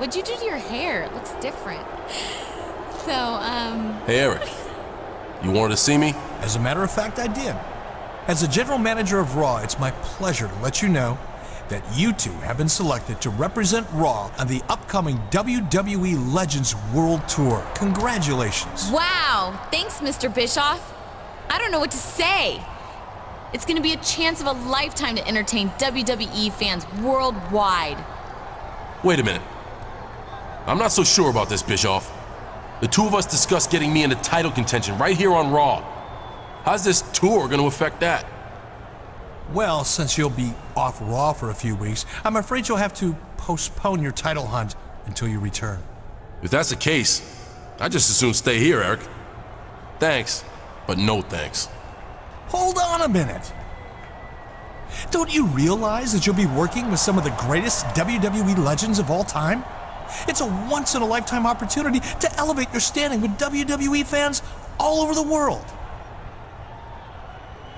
What'd you do to your hair? It looks different. So, Hey, Eric. You wanted to see me? As a matter of fact, I did. As the general manager of Raw, it's my pleasure to let you know that you two have been selected to represent Raw on the upcoming WWE Legends World Tour. Congratulations. wow. Thanks, Mr. Bischoff. I don't know what to say. It's gonna be a chance of a lifetime to entertain WWE fans worldwide. Wait a minute. I'm not so sure about this, Bischoff. The two of us discussed getting me into title contention right here on Raw. How's this tour gonna affect that? Well, since you'll be off Raw for a few weeks, I'm afraid you'll have to postpone your title hunt until you return. If that's the case, I'd just as soon stay here, Eric. Thanks, but no thanks. Hold on a minute. Don't you realize that you'll be working with some of the greatest WWE legends of all time? It's a once-in-a-lifetime opportunity to elevate your standing with WWE fans all over the world.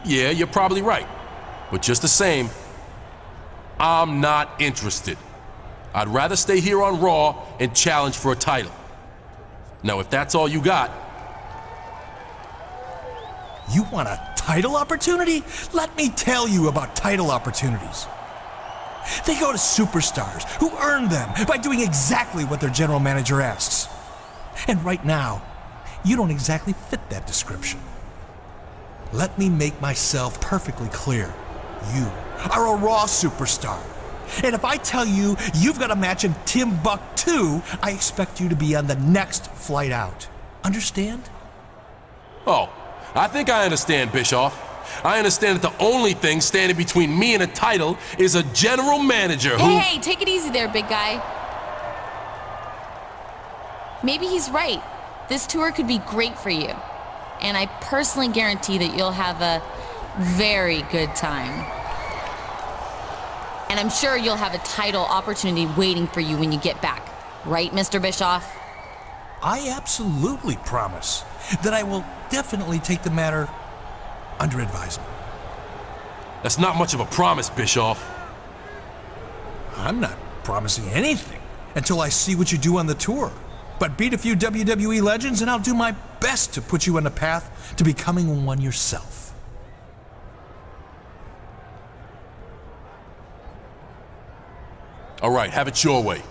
Yeah, you're probably right. But just the same, I'm not interested. I'd rather stay here on Raw and challenge for a title. Now, if that's all you got... You want a title opportunity? Let me tell you about title opportunities. They go to superstars who earn them by doing exactly what their general manager asks. And right now, you don't exactly fit that description. Let me make myself perfectly clear. You are a Raw superstar. And if I tell you you've got a match in Timbuktu, I expect you to be on the next flight out. Understand? Oh, I think I understand, Bischoff. I understand that the only thing standing between me and a title is a general manager who... Hey, take it easy there, big guy. Maybe he's right. This tour could be great for you. And I personally guarantee that you'll have a very good time. And I'm sure you'll have a title opportunity waiting for you when you get back. Right, Mr. Bischoff? I absolutely promise that I will definitely take the matter under advisement. That's not much of a promise, Bischoff. I'm not promising anything until I see what you do on the tour. But beat a few WWE legends and I'll do my best to put you on the path to becoming one yourself. All right, have it your way.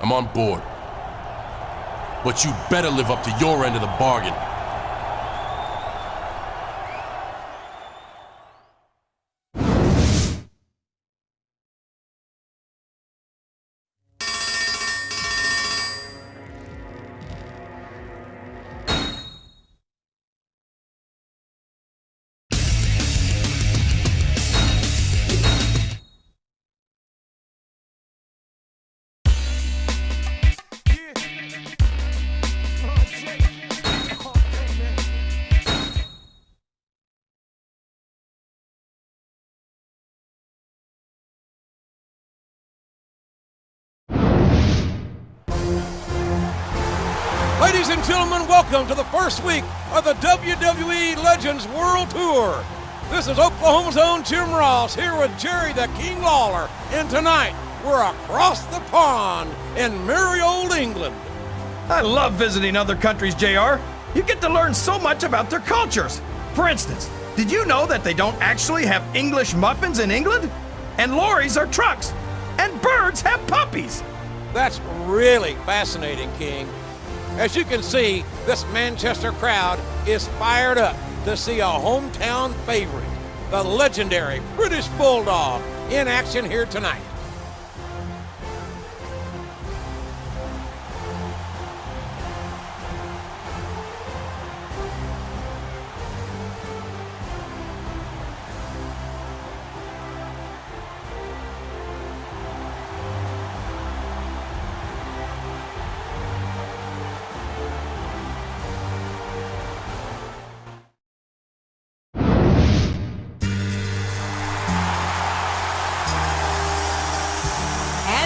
I'm on board. But you better live up to your end of the bargain. Ladies and gentlemen, welcome to the first week of the WWE Legends World Tour. This is Oklahoma's own Jim Ross here with Jerry the King Lawler, and tonight we're across the pond in merry old England. I love visiting other countries, JR. You get to learn so much about their cultures. For instance, did you know that they don't actually have English muffins in England? And lorries are trucks. And birds have puppies. That's really fascinating, King. As you can see, this Manchester crowd is fired up to see a hometown favorite, the legendary British Bulldog, in action here tonight.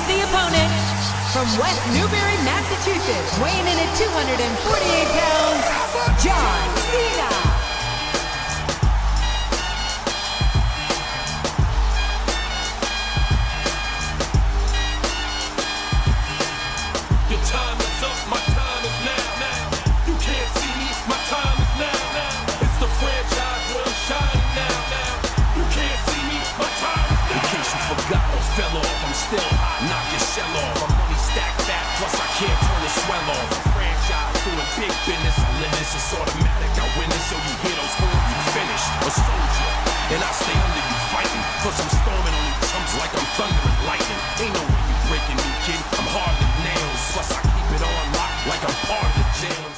The opponent from West Newbury, Massachusetts, weighing in at 248 pounds, John Cena. this is automatic. I win it, so you hear those horns, you finish. A soldier, and I stay under you fighting. Plus I'm storming on these chumps like I'm thunder and lightning. Ain't no way you breaking me, kid. I'm hard as nails. Plus I keep it on lock like I'm part of the jail.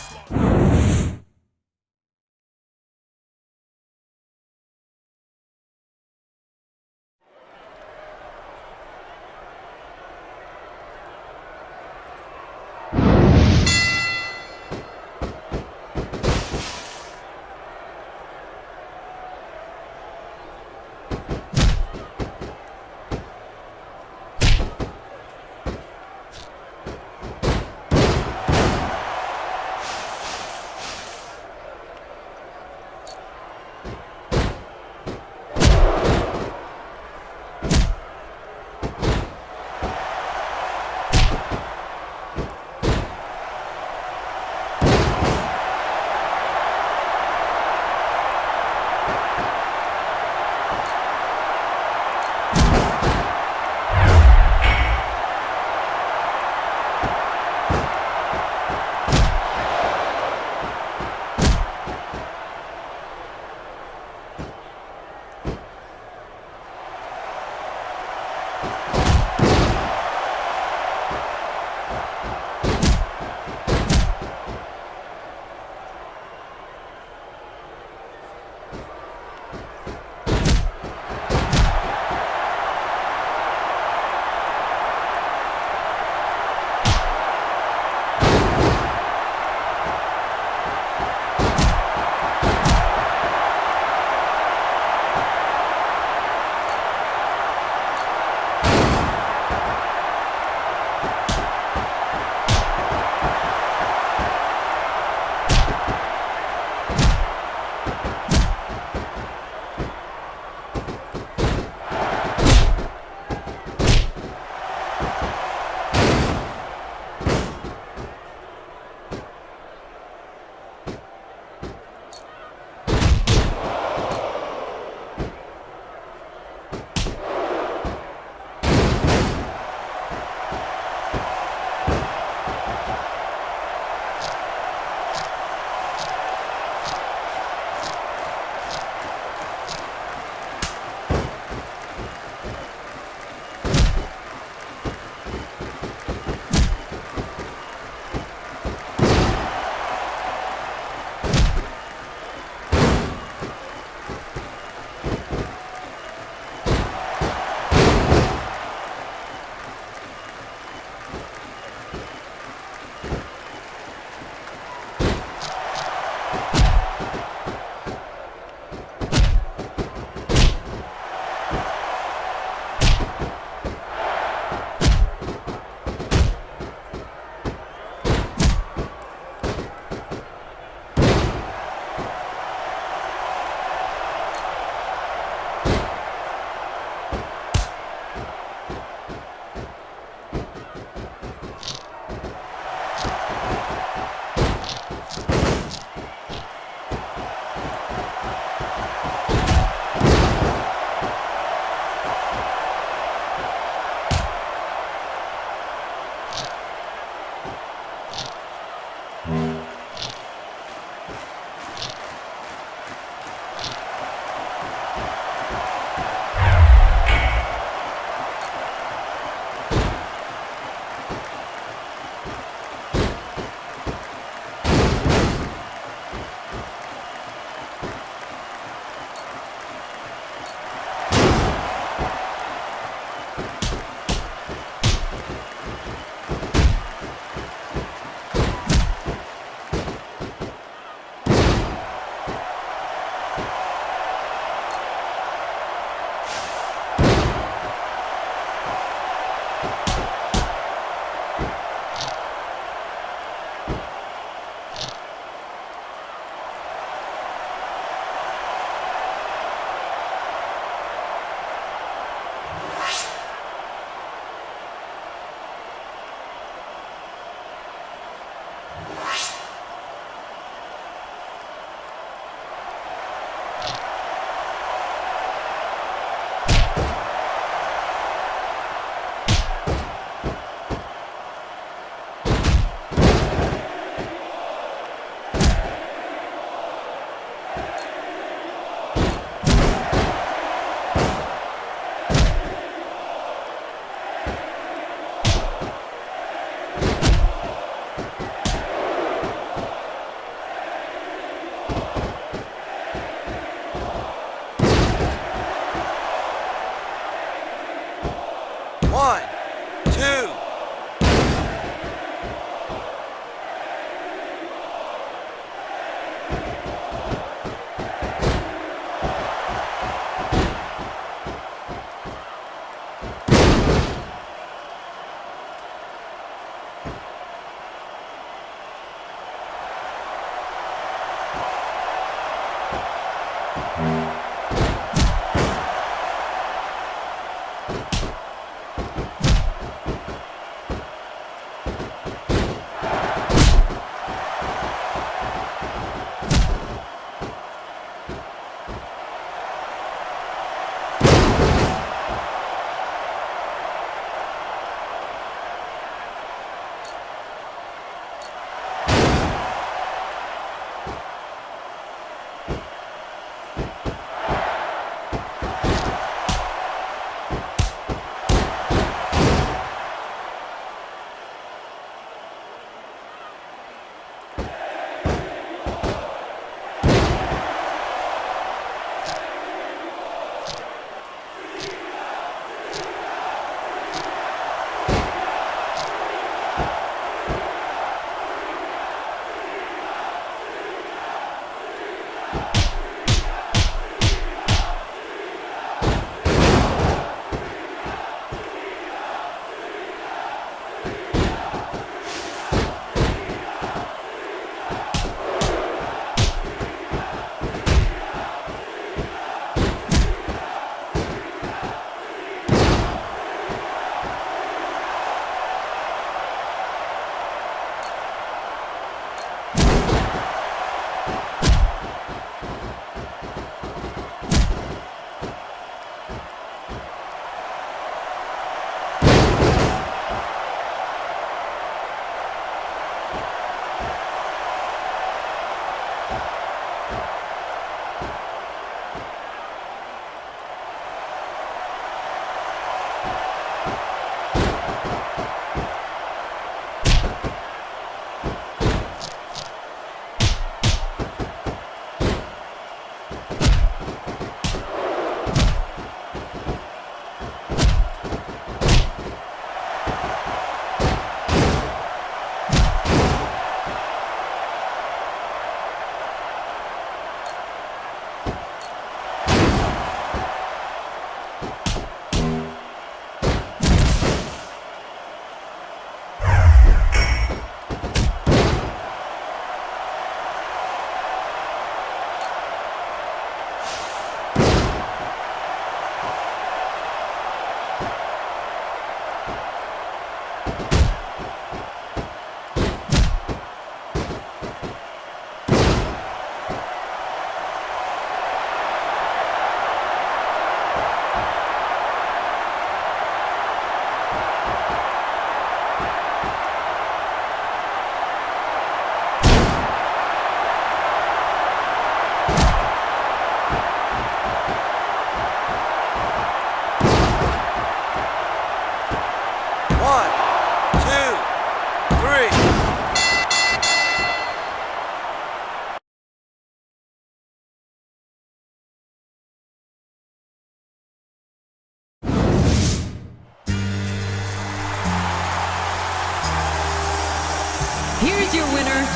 Here's your winner,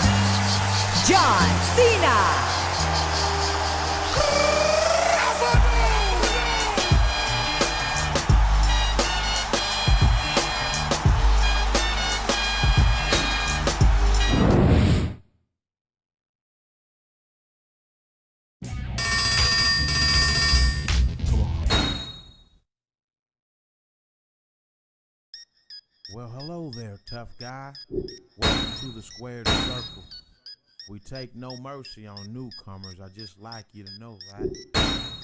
John Cena. Well, hello there, tough guy. Welcome to the squared circle. We take no mercy on newcomers. I just like you to know that.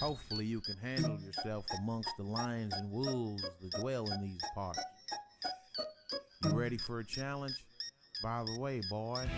Hopefully you can handle yourself amongst the lions and wolves that dwell in these parts. You ready for a challenge? By the way, boy.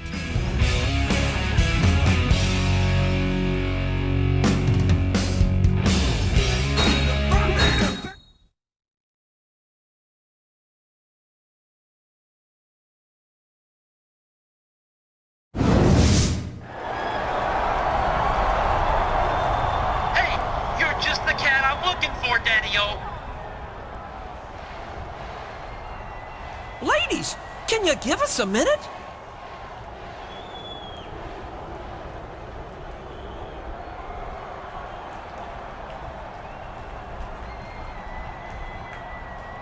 Ladies, can you give us a minute?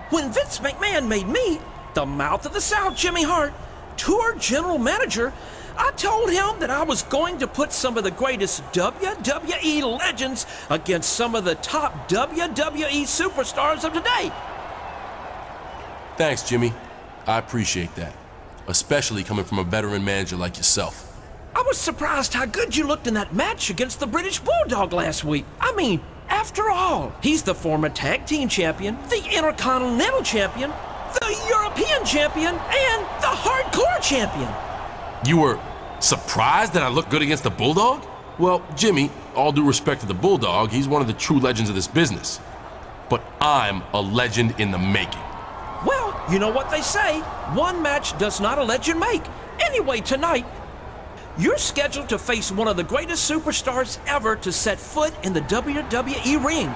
When Vince McMahon made me the mouth of the South, Jimmy Hart, tour general manager, I told him that I was going to put some of the greatest WWE legends against some of the top WWE superstars of today. Thanks, Jimmy. I appreciate that, especially coming from a veteran manager like yourself. I was surprised how good you looked in that match against the British Bulldog last week. I mean, after all, he's the former tag team champion, the Intercontinental champion, the European champion, and the hardcore champion. You were surprised that I looked good against the Bulldog? Well, Jimmy, all due respect to the Bulldog, he's one of the true legends of this business. But I'm a legend in the making. Well, you know what they say, one match does not a legend make. Anyway, tonight, you're scheduled to face one of the greatest superstars ever to set foot in the WWE ring.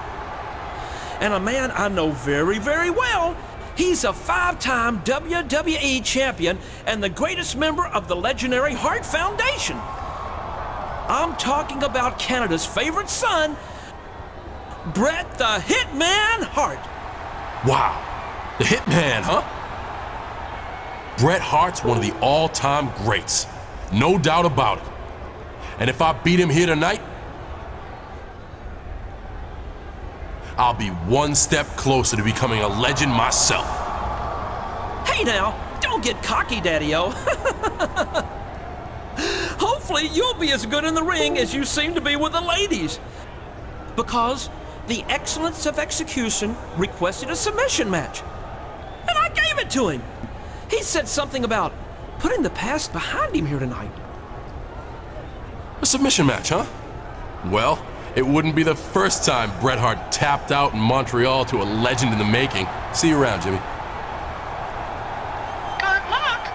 And a man I know very, very well. He's a 5-time WWE champion and the greatest member of the legendary Hart Foundation. I'm talking about Canada's favorite son, Bret the Hitman Hart. Wow, the Hitman, huh? Bret Hart's one of the all-time greats. No doubt about it. And if I beat him here tonight, I'll be one step closer to becoming a legend myself. Hey now, don't get cocky, Daddy-O. Hopefully you'll be as good in the ring as you seem to be with the ladies. Because the excellence of execution requested a submission match. And I gave it to him. He said something about putting the past behind him here tonight. A submission match, huh? Well, it wouldn't be the first time Bret Hart tapped out in Montreal to a legend in the making. See you around, Jimmy. Good luck!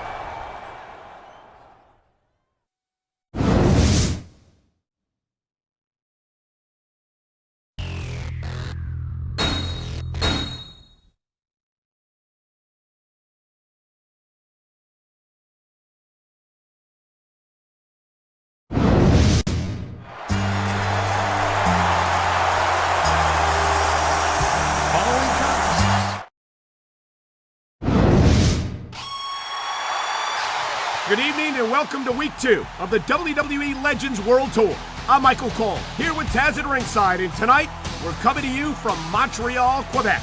Good evening and welcome to week 2 of the WWE Legends World Tour. I'm Michael Cole, here with Taz at ringside, and tonight we're coming to you from Montreal, Quebec.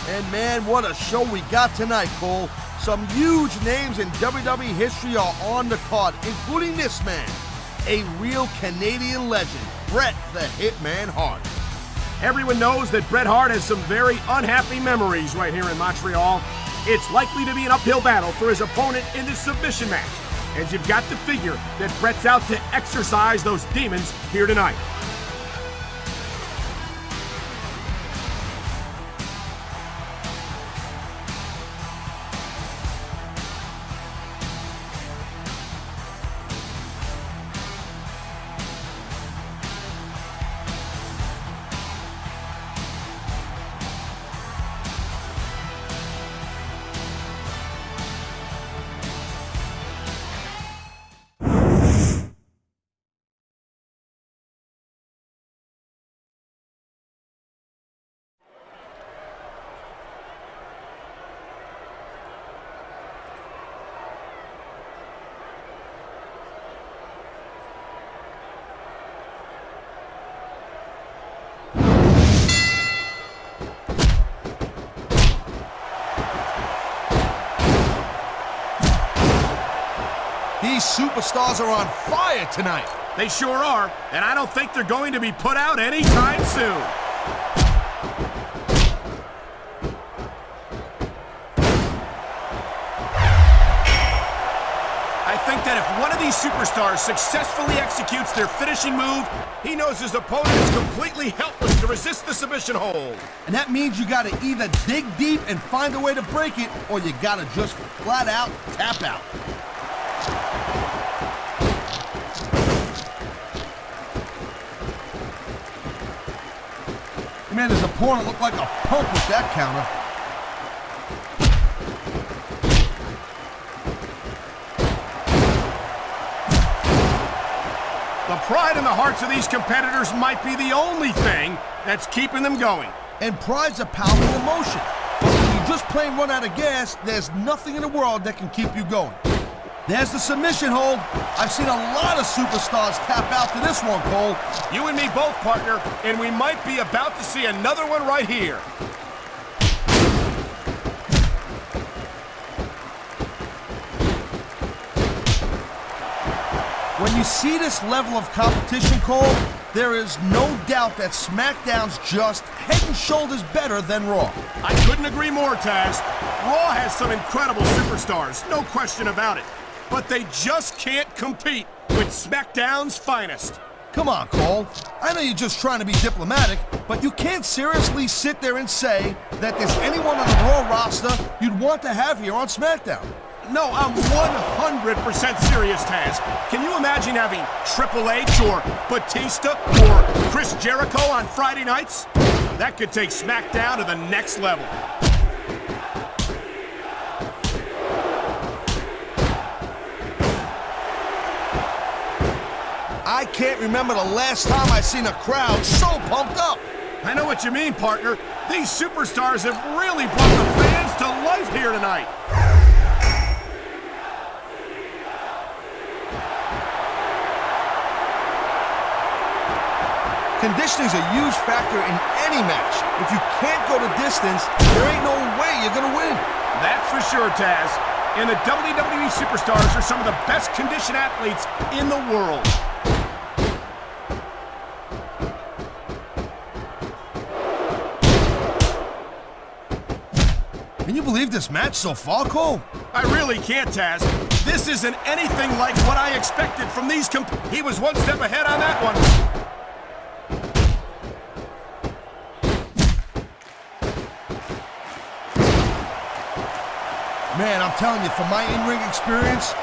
And man, what a show we got tonight, Cole. Some huge names in WWE history are on the card, including this man, a real Canadian legend, Bret the Hitman Hart. Everyone knows that Bret Hart has some very unhappy memories right here in Montreal. It's likely to be an uphill battle for his opponent in this submission match, and you've got to figure that Bret's out to exorcise those demons here tonight. These superstars are on fire tonight. They sure are, and I don't think they're going to be put out anytime soon. I think that if one of these superstars successfully executes their finishing move, he knows his opponent is completely helpless to resist the submission hold. And that means you gotta either dig deep and find a way to break it, or you gotta just flat out tap out. Man, his opponent looked like a punk with that counter. The pride in the hearts of these competitors might be the only thing that's keeping them going. And pride's a powerful emotion. But when you're just plain run out of gas, there's nothing in the world that can keep you going. There's the submission hold. I've seen a lot of superstars tap out to this one, Cole. You and me both, partner, and we might be about to see another one right here. When you see this level of competition, Cole, there is no doubt that SmackDown's just head and shoulders better than Raw. I couldn't agree more, Taz. Raw has some incredible superstars, no question about it. But they just can't compete with SmackDown's finest. Come on, Cole. I know you're just trying to be diplomatic, but you can't seriously sit there and say that there's anyone on the Raw roster you'd want to have here on SmackDown. No, I'm 100% serious, Taz. Can you imagine having Triple H or Batista or Chris Jericho on Friday nights? That could take SmackDown to the next level. I can't remember the last time I seen a crowd so pumped up. I know what you mean, partner. These superstars have really brought the fans to life here tonight. Conditioning is a huge factor in any match. If you can't go the distance, there ain't no way you're gonna win. That's for sure, Taz. And the WWE superstars are some of the best conditioned athletes in the world. Can you believe this match so far, Cole? I really can't, Taz. This isn't anything like what I expected from these He was one step ahead on that one. Man, I'm telling you, from my in-ring experience,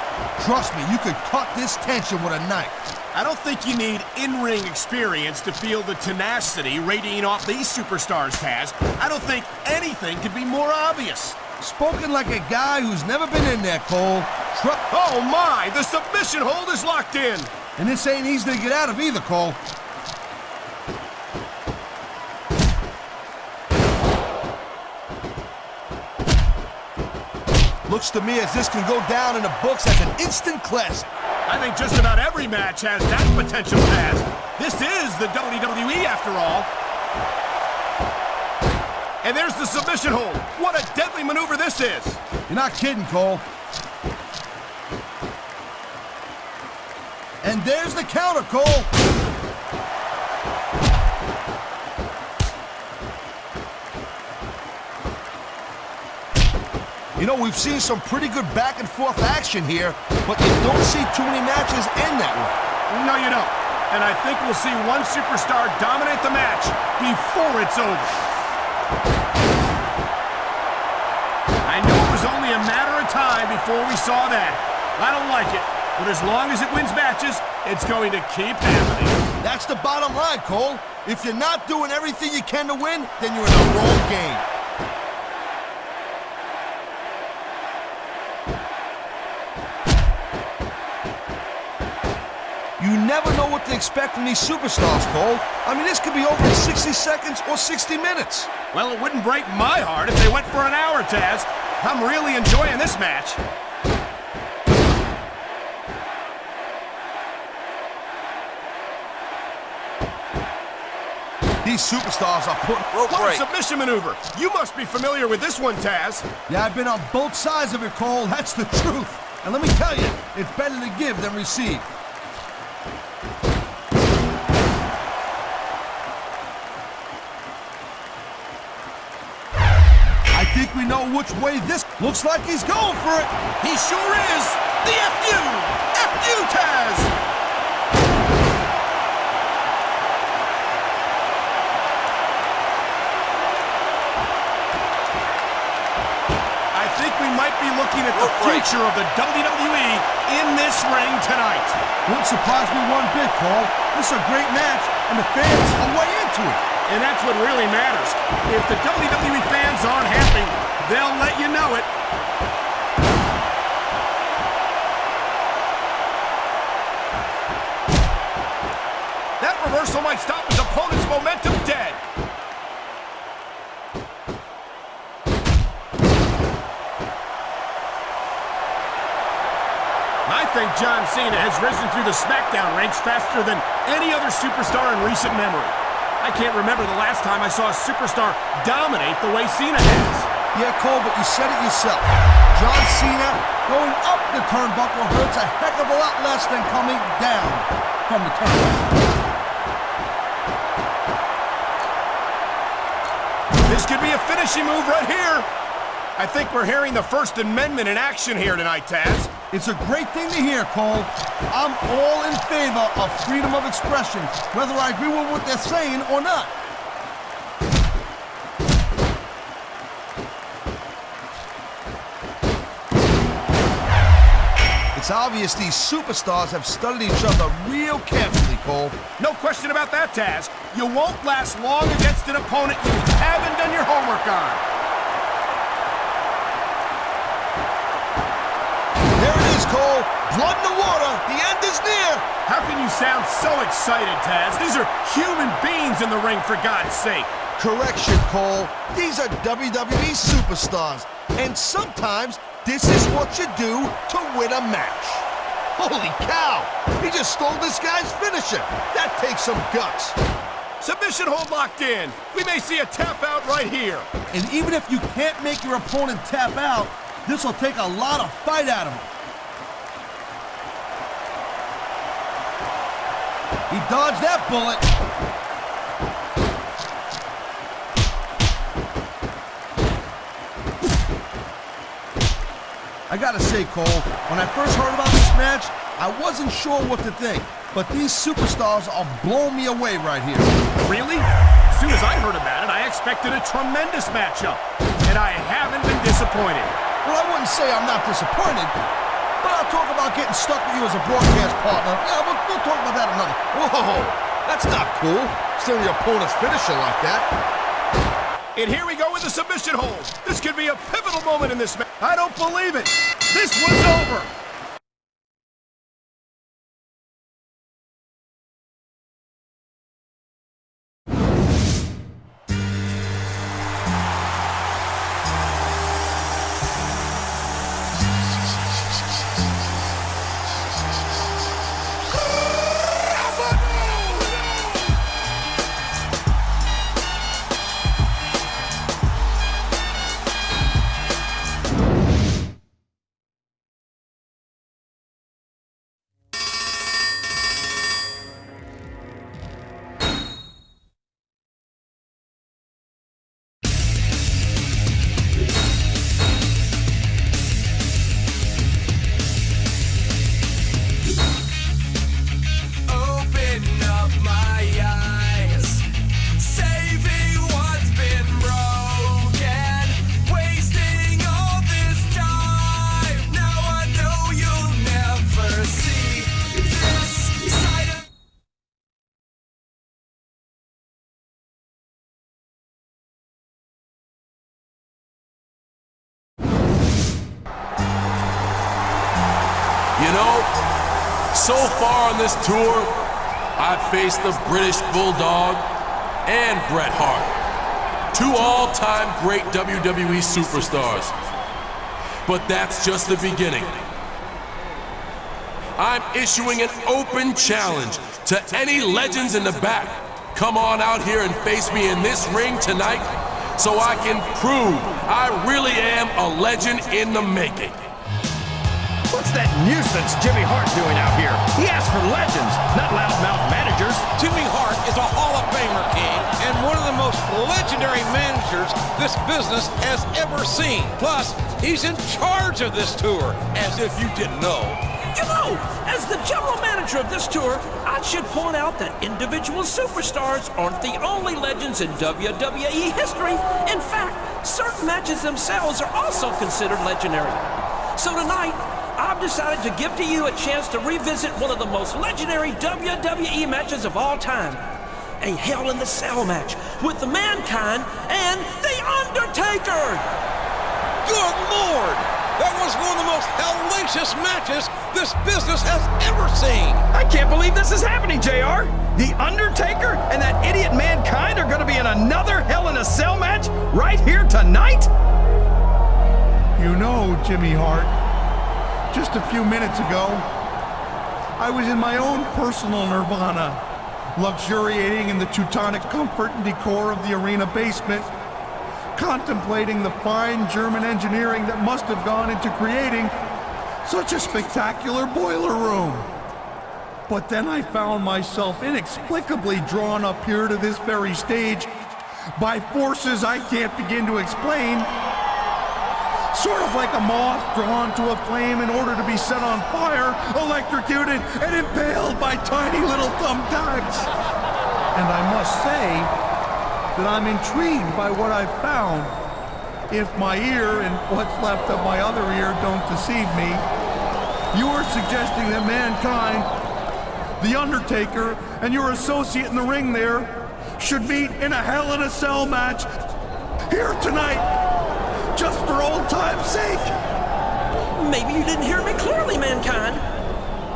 trust me, you could cut this tension with a knife. I don't think you need in-ring experience to feel the tenacity radiating off these superstars, Taz. I don't think anything could be more obvious. Spoken like a guy who's never been in there, Cole. Oh my, the submission hold is locked in. And this ain't easy to get out of either, Cole. Looks to me as this can go down in the books as an instant classic. I think just about every match has that potential, Taz. This is the WWE after all. And there's the submission hold. What a deadly maneuver this is. You're not kidding, Cole. And there's the counter, Cole. You know, we've seen some pretty good back and forth action here, but you don't see too many matches end that way. No, you don't. And I think we'll see one superstar dominate the match before it's over. I knew it was only a matter of time before we saw that. I don't like it, but as long as it wins matches, it's going to keep happening. That's the bottom line, Cole. If you're not doing everything you can to win, then you're in the wrong game. You never know what to expect from these superstars, Cole. I mean, this could be over in 60 seconds or 60 minutes. Well, it wouldn't break my heart if they went for an hour, Taz. I'm really enjoying this match. These superstars are putting... What a submission maneuver. You must be familiar with this one, Taz. Yeah, I've been on both sides of it, Cole. That's the truth. And let me tell you, it's better to give than receive. I think we know which way this looks like he's going for it. He sure is. The F.U. F.U. Taz. I think we might be looking at the future of the WWE in this ring tonight. Wouldn't surprise me one bit, Cole. This is a great match, and the fans are way into it. And that's what really matters. If the WWE fans aren't happy, they'll let you know it. That reversal might stop his opponent's momentum dead. think John Cena has risen through the Smackdown ranks faster than any other superstar in recent memory. I can't remember the last time I saw a superstar dominate the way Cena has. Yeah, Cole, but you said it yourself. John Cena going up the turnbuckle hurts a heck of a lot less than coming down from the turnbuckle. This could be a finishing move right here. I think we're hearing the First Amendment in action here tonight, Taz. It's a great thing to hear, Cole. I'm all in favor of freedom of expression, whether I agree with what they're saying or not. It's obvious these superstars have studied each other real carefully, Cole. No question about that, Taz. You won't last long against an opponent you haven't done your homework on. There it is, Cole. Blood in the water. The end is near. How can you sound so excited, Taz? These are human beings in the ring, for God's sake. Correction, Cole. These are WWE superstars. And sometimes this is what you do to win a match. Holy cow! He just stole this guy's finisher. That takes some guts. Submission hold locked in. We may see a tap out right here. And even if you can't make your opponent tap out, this will take a lot of fight out of him. He dodged that bullet. I gotta say, Cole, when I first heard about this match, I wasn't sure what to think. But these superstars are blowing me away right here. Really? As soon as I heard about it, I expected a tremendous matchup. And I haven't been disappointed. Well, I wouldn't say I'm not disappointed, but I'll talk about getting stuck with you as a broadcast partner. Yeah, we'll talk about that another. Whoa, that's not cool. Stealing your opponent's finisher like that. And here we go with the submission hold. This could be a pivotal moment in this match. I don't believe it. This one's over. You know, so far on this tour, I've faced the British Bulldog and Bret Hart, two all-time great WWE superstars. But that's just the beginning. I'm issuing an open challenge to any legends in the back. Come on out here and face me in this ring tonight so I can prove I really am a legend in the making. What's that nuisance Jimmy Hart doing out here? He asked for legends, not loudmouth managers. Jimmy Hart is a Hall of Famer, King, and one of the most legendary managers this business has ever seen. Plus, he's in charge of this tour, as if you didn't know. You know, as the general manager of this tour, I should point out that individual superstars aren't the only legends in WWE history. In fact, certain matches themselves are also considered legendary. So tonight, I've decided to give to you a chance to revisit one of the most legendary WWE matches of all time. A Hell in the Cell match with the Mankind and The Undertaker. Good Lord! That was one of the most hellacious matches this business has ever seen. I can't believe this is happening, JR. The Undertaker and that idiot Mankind are going to be in another Hell in a Cell match right here tonight? You know, Jimmy Hart, just a few minutes ago, I was in my own personal nirvana, luxuriating in the Teutonic comfort and decor of the arena basement, contemplating the fine German engineering that must have gone into creating such a spectacular boiler room. But then I found myself inexplicably drawn up here to this very stage by forces I can't begin to explain. Sort of like a moth drawn to a flame in order to be set on fire, electrocuted, and impaled by tiny little thumbtacks. And I must say that I'm intrigued by what I've found. If my ear and what's left of my other ear don't deceive me, you are suggesting that Mankind, The Undertaker, and your associate in the ring there should meet in a Hell in a Cell match here tonight, just for old time's sake. Maybe you didn't hear me clearly, Mankind.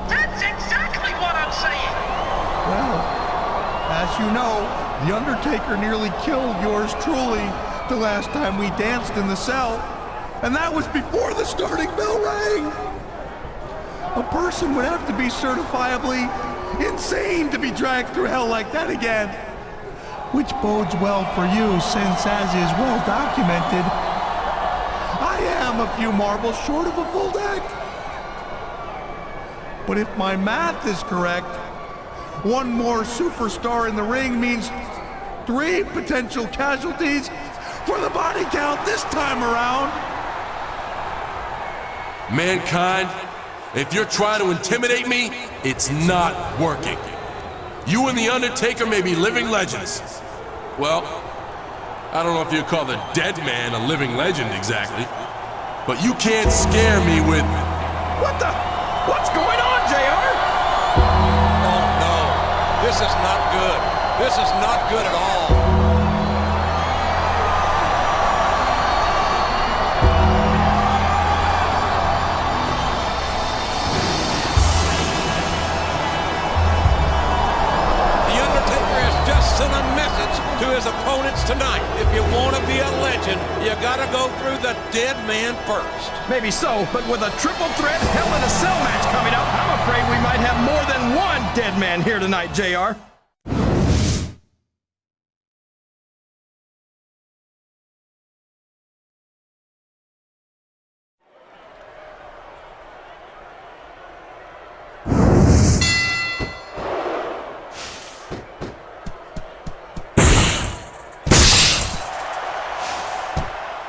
That's exactly what I'm saying. Well, as you know, The Undertaker nearly killed yours truly the last time we danced in the cell, and that was before the starting bell rang. A person would have to be certifiably insane to be dragged through hell like that again. Which bodes well for you, since, as is well documented, I am a few marbles short of a full deck. But if my math is correct, one more superstar in the ring means 3 potential casualties for the body count this time around. Mankind, if you're trying to intimidate me, it's not working. You and The Undertaker may be living legends. Well, I don't know if you call the dead man a living legend exactly, but you can't scare me with... What's going on, JR? Oh no, this is not good. This is not good at all. Send a message to his opponents tonight. If you want to be a legend, you gotta go through the dead man first. Maybe so, but with a triple threat Hell in a Cell match coming up, I'm afraid we might have more than one dead man here tonight, JR.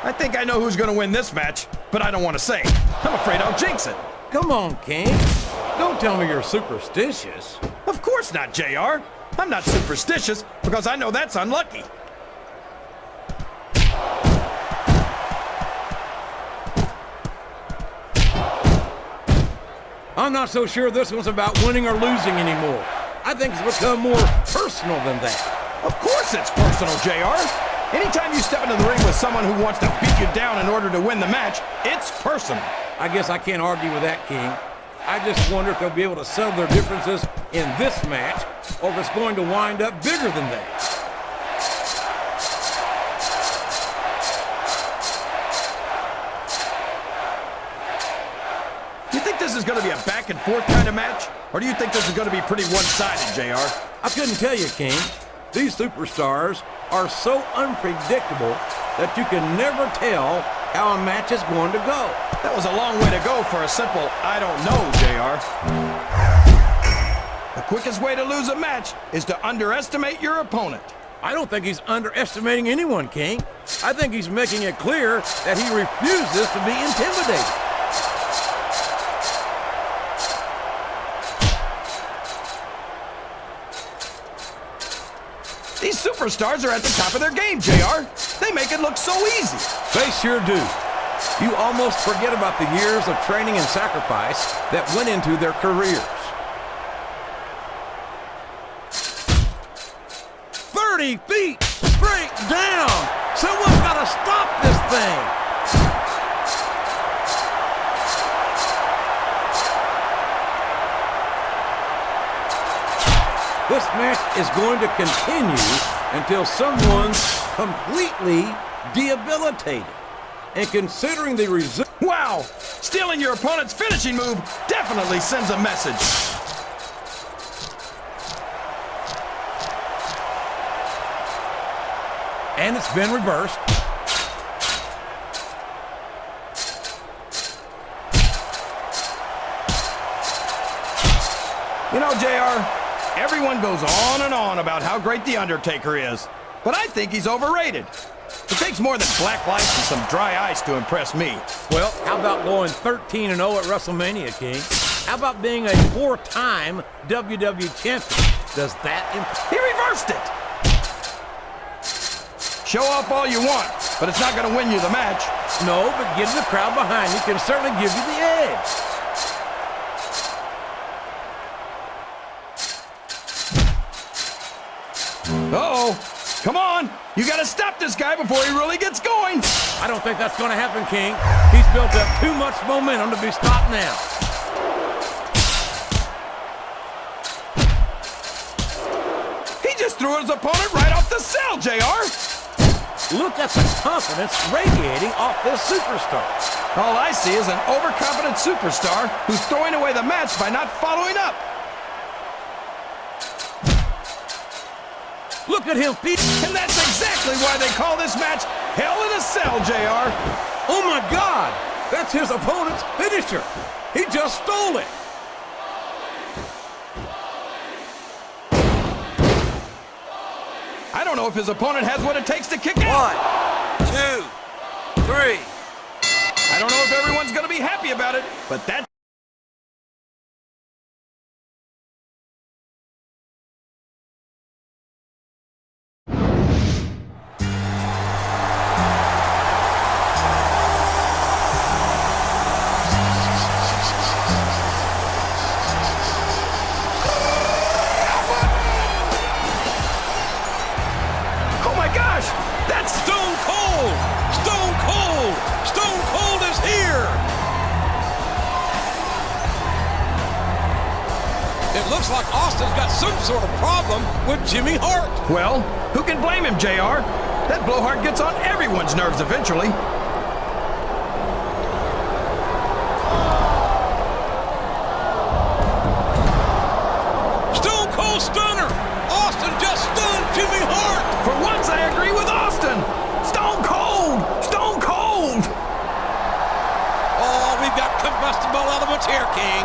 I think I know who's gonna win this match, but I don't want to say. I'm afraid I'll jinx it. Come on, King. Don't tell me you're superstitious. Of course not, JR. I'm not superstitious because I know that's unlucky. I'm not so sure this one's about winning or losing anymore. I think it's become more personal than that. Of course it's personal, JR. Anytime you step into the ring with someone who wants to beat you down in order to win the match, it's personal. I guess I can't argue with that, King. I just wonder if they'll be able to settle their differences in this match, or if it's going to wind up bigger than that. You think this is going to be a back and forth kind of match? Or do you think this is going to be pretty one-sided, JR? I couldn't tell you, King. These superstars are so unpredictable that you can never tell how a match is going to go. That was a long way to go for a simple, I don't know, JR. The quickest way to lose a match is to underestimate your opponent. I don't think he's underestimating anyone, King. I think he's making it clear that he refuses to be intimidated. These superstars are at the top of their game, JR. They make it look so easy. They sure do. You almost forget about the years of training and sacrifice that went into their careers. 30 feet straight down. Someone's got to stop this thing. This match is going to continue until someone's completely debilitated. And considering the result... Wow! Stealing your opponent's finishing move definitely sends a message. And it's been reversed. You know, JR, everyone goes on and on about how great The Undertaker is, but I think he's overrated. It takes more than black lights and some dry ice to impress me. Well, how about going 13-0 at WrestleMania, King? How about being a 4-time WWE champion? Does that He reversed it! Show off all you want, but it's not going to win you the match. No, but getting the crowd behind you can certainly give you the edge. Uh-oh. Come on. You got to stop this guy before he really gets going. I don't think that's going to happen, King. He's built up too much momentum to be stopped now. He just threw his opponent right off the cell, JR. Look at the confidence radiating off this superstar. All I see is an overconfident superstar who's throwing away the match by not following up. Look at him, Pete. And that's exactly why they call this match Hell in a Cell, JR. Oh, my God. That's his opponent's finisher. He just stole it. I don't know if his opponent has what it takes to kick out. 1, 2, 3. I don't know if everyone's going to be happy about it, but that's... Oh my gosh! That's Stone Cold! Stone Cold! Stone Cold is here! It looks like Austin's got some sort of problem with Jimmy Hart. Well, who can blame him, JR? That blowhard gets on everyone's nerves eventually. Stone Cold Stunner! Austin just stunned Jimmy Hart! For once, I agree with Austin. Stone Cold! Stone Cold! Oh, we've got combustible elements here, King.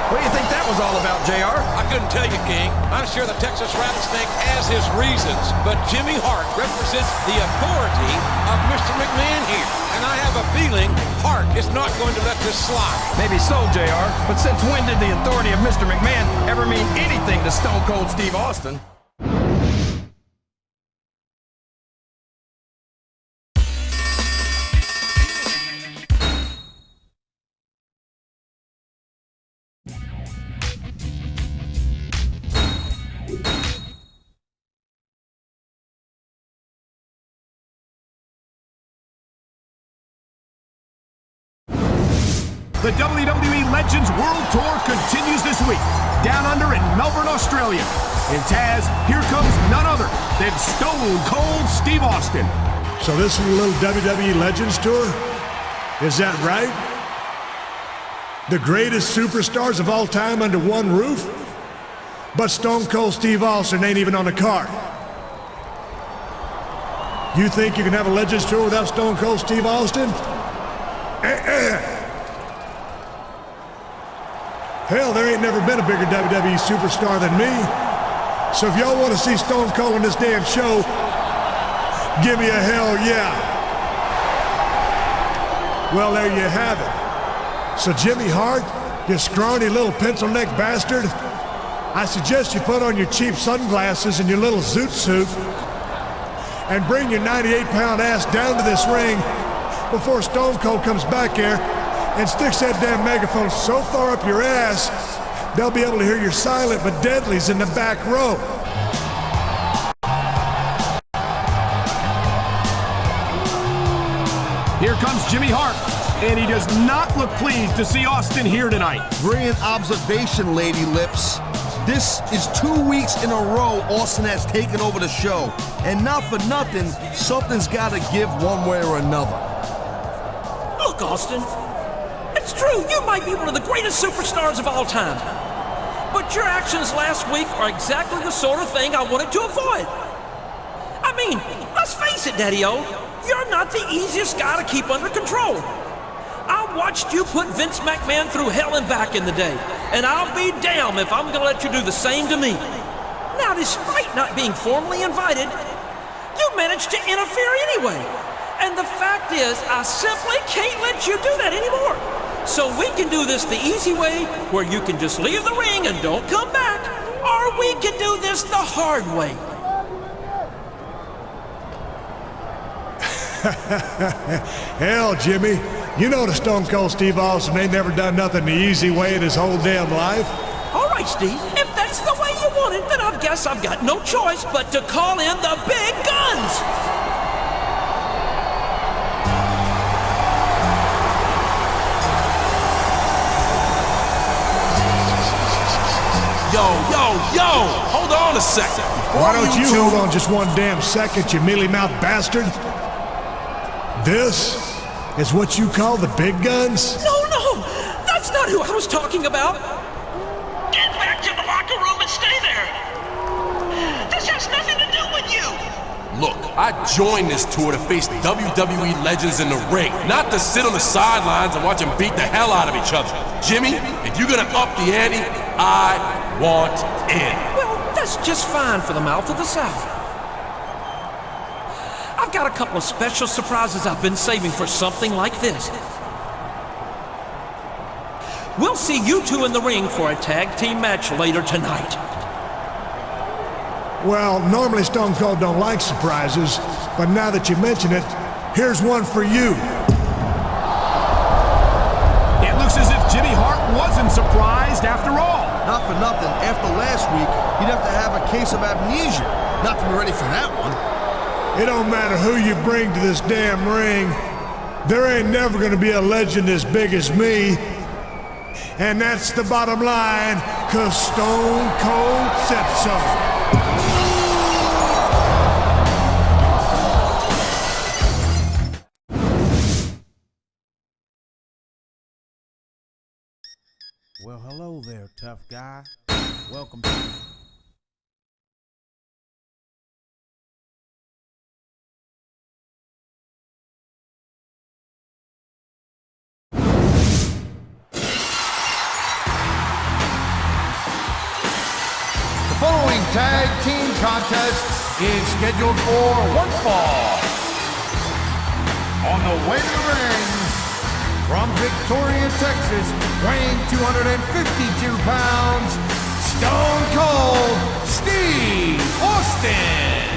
What do you think that was all about, JR? I couldn't tell you, King. I'm sure the Texas Rattlesnake has his reasons, but Jimmy Hart represents the authority of Mr. McMahon here. And I have a feeling Hart is not going to let this slide. Maybe so, JR, but since when did the authority of Mr. McMahon ever mean anything to Stone Cold Steve Austin? The WWE Legends World Tour continues this week, down under in Melbourne, Australia. And Taz, here comes none other than Stone Cold Steve Austin. So this is a little WWE Legends Tour? Is that right? The greatest superstars of all time under one roof? But Stone Cold Steve Austin ain't even on the card. You think you can have a Legends Tour without Stone Cold Steve Austin? Hell, there ain't never been a bigger WWE superstar than me. So if y'all want to see Stone Cold on this damn show, give me a hell yeah. Well, there you have it. So Jimmy Hart, you scrawny little pencil-neck bastard, I suggest you put on your cheap sunglasses and your little zoot suit and bring your 98-pound ass down to this ring before Stone Cold comes back here and sticks that damn megaphone so far up your ass, they'll be able to hear your silent but deadlies in the back row. Here comes Jimmy Hart, and he does not look pleased to see Austin here tonight. Brilliant observation, Lady Lips. This is 2 weeks in a row Austin has taken over the show. And not for nothing, something's got to give one way or another. Look, Austin, it's true. You might be one of the greatest superstars of all time. But your actions last week are exactly the sort of thing I wanted to avoid. I mean, let's face it, Daddy-O, you're not the easiest guy to keep under control. I watched you put Vince McMahon through hell and back in the day, and I'll be damned if I'm gonna let you do the same to me. Now, despite not being formally invited, you managed to interfere anyway. And the fact is, I simply can't let you do that anymore. So we can do this the easy way, where you can just leave the ring and don't come back, or we can do this the hard way. Hell, Jimmy, you know the Stone Cold Steve Austin ain't never done nothing the easy way in his whole damn life. All right, Steve, if that's the way you want it, then I guess I've got no choice but to call in the big guns. Yo, hold on a second. Why don't you hold on just one damn second, you mealy-mouthed bastard? This is what you call the big guns? No, that's not who I was talking about. Get back to the locker room and stay there. This has nothing to do with you. Look, I joined this tour to face WWE legends in the ring, not to sit on the sidelines and watch them beat the hell out of each other. Jimmy, if you're gonna up the ante, I want in. Well, that's just fine for the mouth of the South. I've got a couple of special surprises I've been saving for something like this. We'll see you two in the ring for a tag team match later tonight. Well, normally Stone Cold don't like surprises, but now that you mention it, here's one for you. It looks as if Jimmy Hart wasn't surprised after all. Not for nothing, after last week, you'd have to have a case of amnesia not to be ready for that one. It don't matter who you bring to this damn ring, there ain't never gonna be a legend as big as me. And that's the bottom line, 'cause Stone Cold said so. Well, hello there, tough guy. Welcome to... The following tag team contest is scheduled for one fall. On the way to the ring, from Victoria, Texas, weighing 252 pounds, Stone Cold Steve Austin.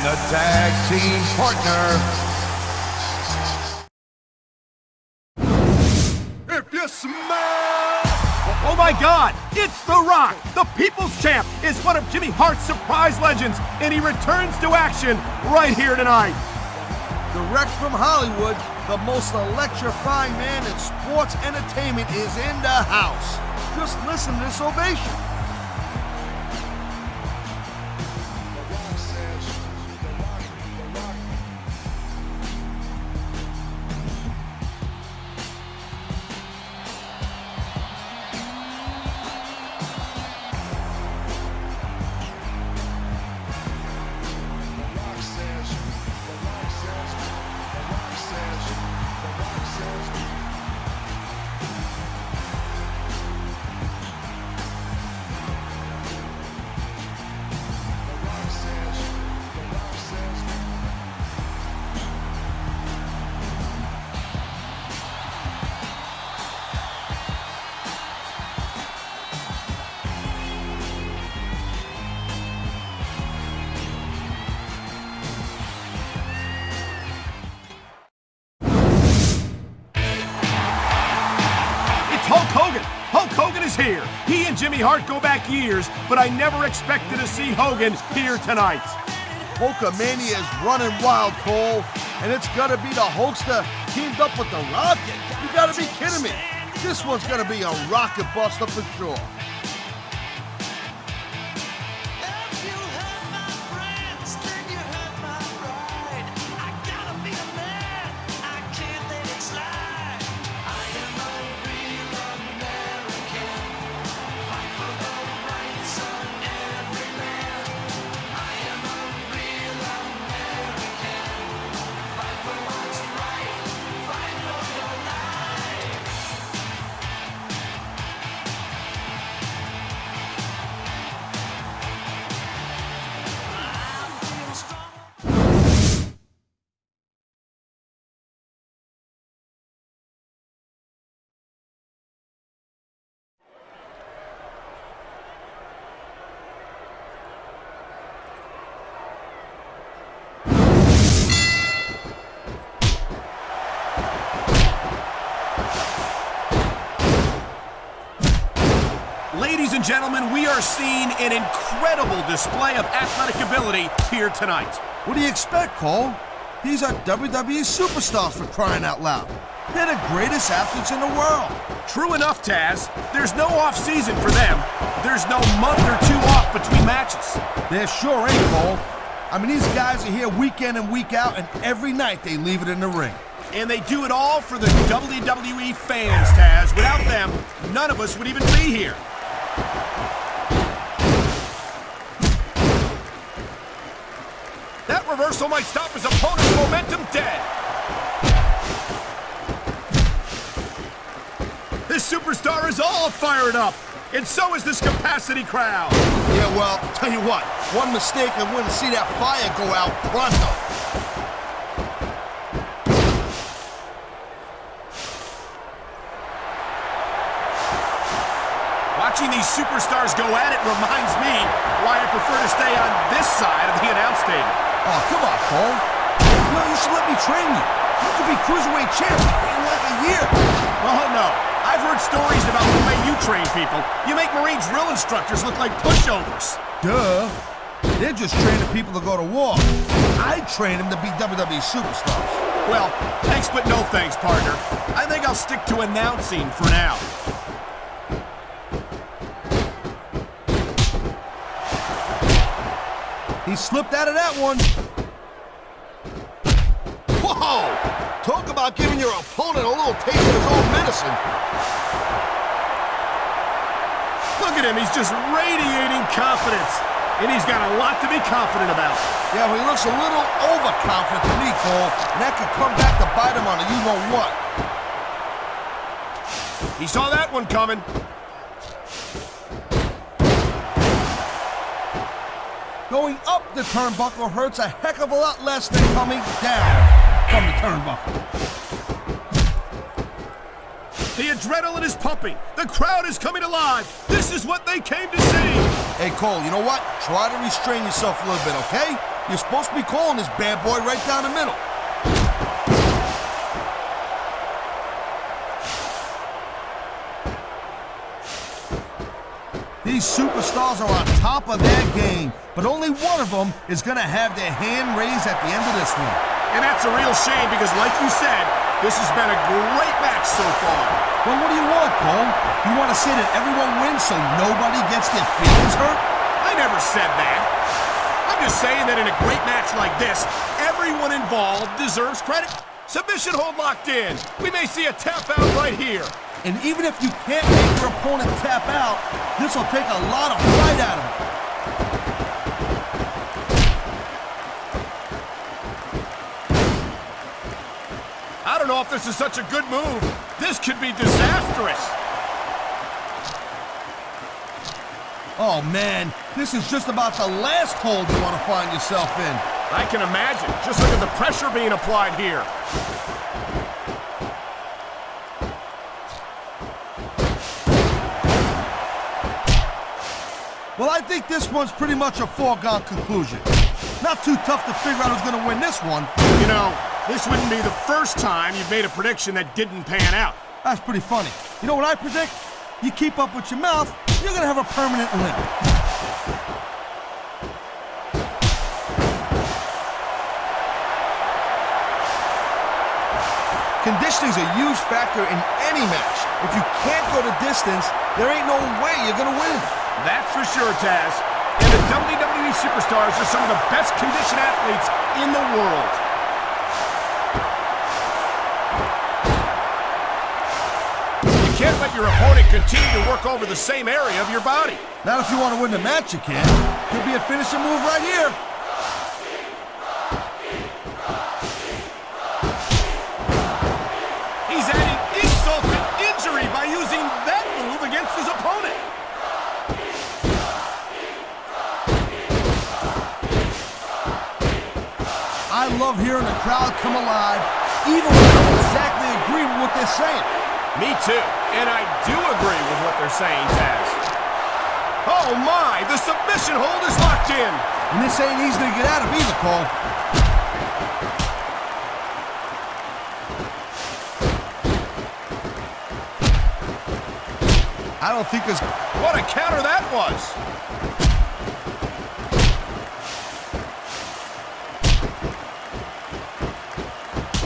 The tag team partner. If you smell... Oh my God, it's The Rock! The People's Champ is one of Jimmy Hart's surprise legends, and he returns to action right here tonight. Direct from Hollywood, the most electrifying man in sports entertainment is in the house. Just listen to this ovation. is here. He and Jimmy Hart go back years, but I never expected to see Hogan here tonight. Hulkamania is running wild, Cole. And it's gonna be the Hulkster teamed up with the Rocket. You gotta be kidding me. This one's gonna be a rocket buster for sure. Ladies and gentlemen, we are seeing an incredible display of athletic ability here tonight. What do you expect, Cole? These are WWE superstars, for crying out loud. They're the greatest athletes in the world. True enough, Taz. There's no off-season for them. There's no month or two off between matches. There sure ain't, Cole. I mean, these guys are here week in and week out, and every night they leave it in the ring. And they do it all for the WWE fans, Taz. Without them, none of us would even be here. That reversal might stop his opponent's momentum dead. This superstar is all fired up, and so is this capacity crowd. Yeah, well, tell you what, one mistake and we're going to see that fire go out pronto. Watching these superstars go at it reminds me why I prefer to stay on this side of the announce table. Oh, come on, Cole. No, you should let me train you. You could be Cruiserweight champion in like a year. Oh, no. I've heard stories about the way you train people. You make Marine drill instructors look like pushovers. Duh. They're just training people to go to war. I train them to be WWE superstars. Well, thanks but no thanks, partner. I think I'll stick to announcing for now. He slipped out of that one. Whoa! Talk about giving your opponent a little taste of his own medicine. Look at him, he's just radiating confidence. And he's got a lot to be confident about. Yeah, but he looks a little overconfident to me, Cole. And that could come back to bite him on a you-know-what. He saw that one coming. Going up the turnbuckle hurts a heck of a lot less than coming down from the turnbuckle. The adrenaline is pumping. The crowd is coming alive. This is what they came to see. Hey, Cole, you know what? Try to restrain yourself a little bit, okay? You're supposed to be calling this bad boy right down the middle. These superstars are on top of their game, but only one of them is going to have their hand raised at the end of this one. And that's a real shame because, like you said, this has been a great match so far. Well, what do you want, Cole? You want to say that everyone wins so nobody gets their feelings hurt? I never said that. I'm just saying that in a great match like this, everyone involved deserves credit. Submission hold locked in. We may see a tap out right here. And even if you can't make your opponent tap out, this will take a lot of fight out of him. I don't know if this is such a good move. This could be disastrous. Oh, man. This is just about the last hold you want to find yourself in. I can imagine. Just look at the pressure being applied here. Well, I think this one's pretty much a foregone conclusion. Not too tough to figure out who's going to win this one. You know, this wouldn't be the first time you've made a prediction that didn't pan out. That's pretty funny. You know what I predict? You keep up with your mouth, you're gonna have a permanent limp. Conditioning's a huge factor in any match. If you can't go the distance, there ain't no way you're gonna win. That's for sure, Taz. And the WWE Superstars are some of the best conditioned athletes in the world. You can't let your opponent continue to work over the same area of your body. Not if you want to win the match, you can. Could be a finishing move right here. He's adding insult to injury by using that move against his opponent. I love hearing the crowd come alive, even when I don't exactly agree with what they're saying. Me too, and I do agree with what they're saying, Taz. Oh my, the submission hold is locked in. And this ain't easy to get out of either, Cole. I don't think there's... What a counter that was!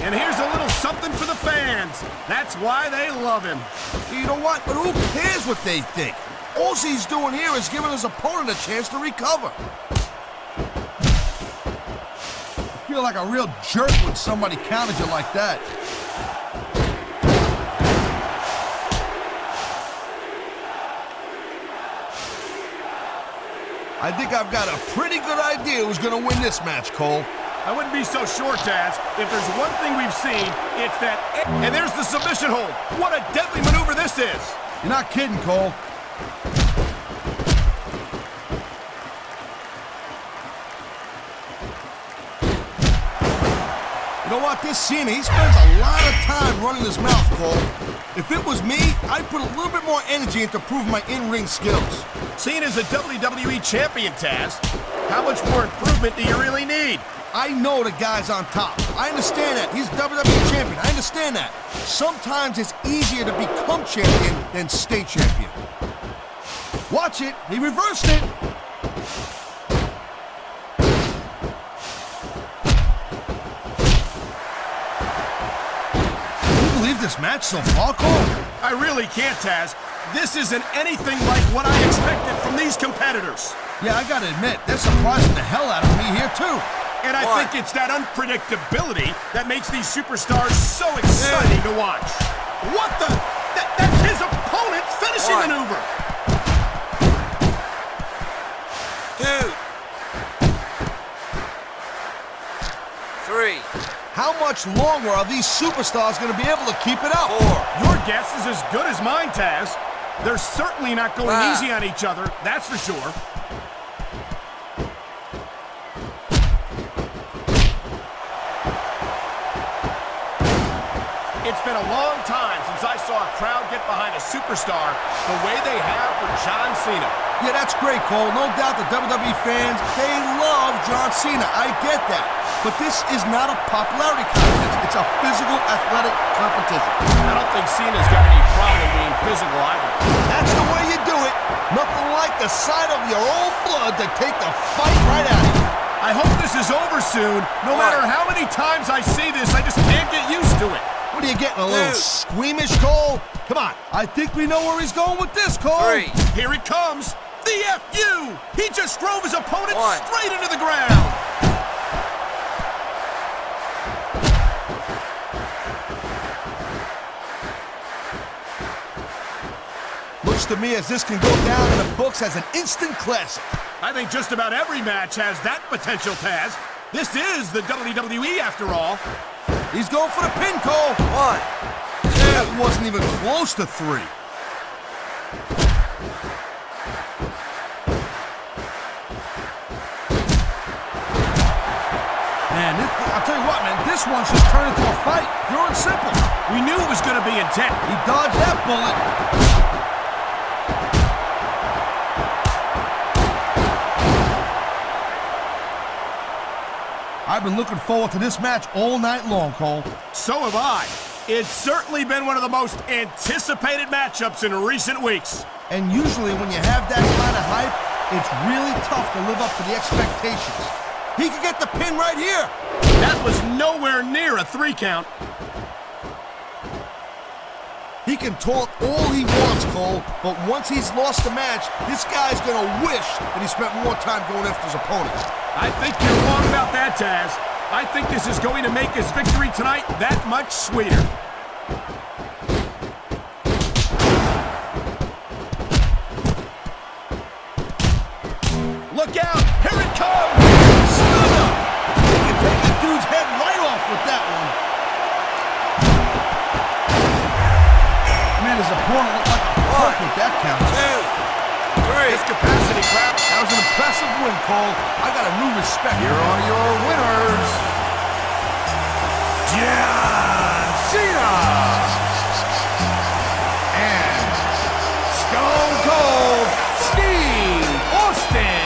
And here's a little something for the fans. That's why they love him. You know what? But who cares what they think? All he's doing here is giving his opponent a chance to recover. I feel like a real jerk when somebody countered you like that. I think I've got a pretty good idea who's going to win this match, Cole. I wouldn't be so sure, Taz. If there's one thing we've seen, it's that... And there's the submission hold. What a deadly maneuver this is. You're not kidding, Cole. You know what? This Cena, he spends a lot of time running his mouth, Cole. If it was me, I'd put a little bit more energy into proving my in-ring skills. Cena's a WWE champion, Taz. How much more improvement do you really need? I know the guy's on top. I understand that. He's WWE champion. I understand that. Sometimes it's easier to become champion than stay champion. Watch it. He reversed it. Can you believe this match so far, Cole? I really can't, Taz. This isn't anything like what I expected from these competitors. Yeah, I gotta admit, they're surprising the hell out of me here, too. And I think it's that unpredictability that makes these superstars so exciting to watch. What the? That's his opponent's finishing maneuver. 2, 3. How much longer are these superstars going to be able to keep it up? 4. Your guess is as good as mine, Taz. They're certainly not going easy on each other, that's for sure. It's been a long time since I saw a crowd get behind a superstar the way they have for John Cena. Yeah, that's great, Cole. No doubt the WWE fans, they love John Cena. I get that. But this is not a popularity contest. It's a physical, athletic competition. I don't think Cena's got any problem being physical either. That's the way you do it. Nothing like the sight of your own blood to take the fight right out of you. I hope this is over soon. No matter how many times I see this, I just can't get used to it. What are you getting, a little squeamish, Cole? Come on, I think we know where he's going with this, Cole. 3. Here it comes. The FU! He just drove his opponent straight into the ground. Looks to me as this can go down in the books as an instant classic. I think just about every match has that potential, Taz. This is the WWE after all. He's going for the pin, Cole. 1, 2. That wasn't even close to 3. Man, I'll tell you what, man, this one's just turned into a fight. Pure and simple. We knew it was going to be intense. He dodged that bullet. I've been looking forward to this match all night long, Cole. So have I. It's certainly been one of the most anticipated matchups in recent weeks. And usually when you have that kind of hype, it's really tough to live up to the expectations. He could get the pin right here. That was nowhere near a 3 count. He can talk all he wants, Cole, but once he's lost the match, this guy's gonna wish that he spent more time going after his opponent. I think you're wrong about that, Taz. I think this is going to make his victory tonight that much sweeter. Look out! Here it comes! Stunner! He can take the dude's head right off with that one. Man, his opponent looked like a punk with that count. 2, 3. It's capacity crap. That was an impressive win, Cole. I got a new respect. Here are your winners, John Cena and Stone Cold Steve Austin.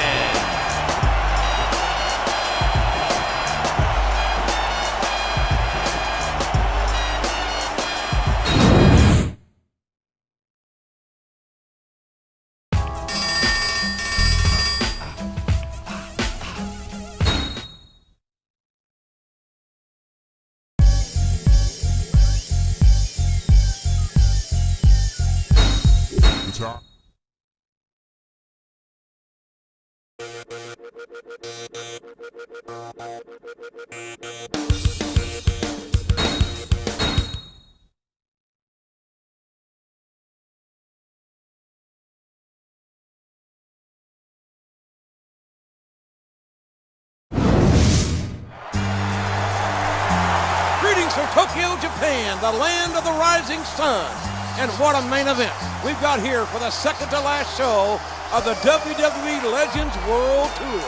Greetings from Tokyo, Japan, the land of the rising sun. And what a main event we've got here for the second to last show of the WWE Legends World Tour.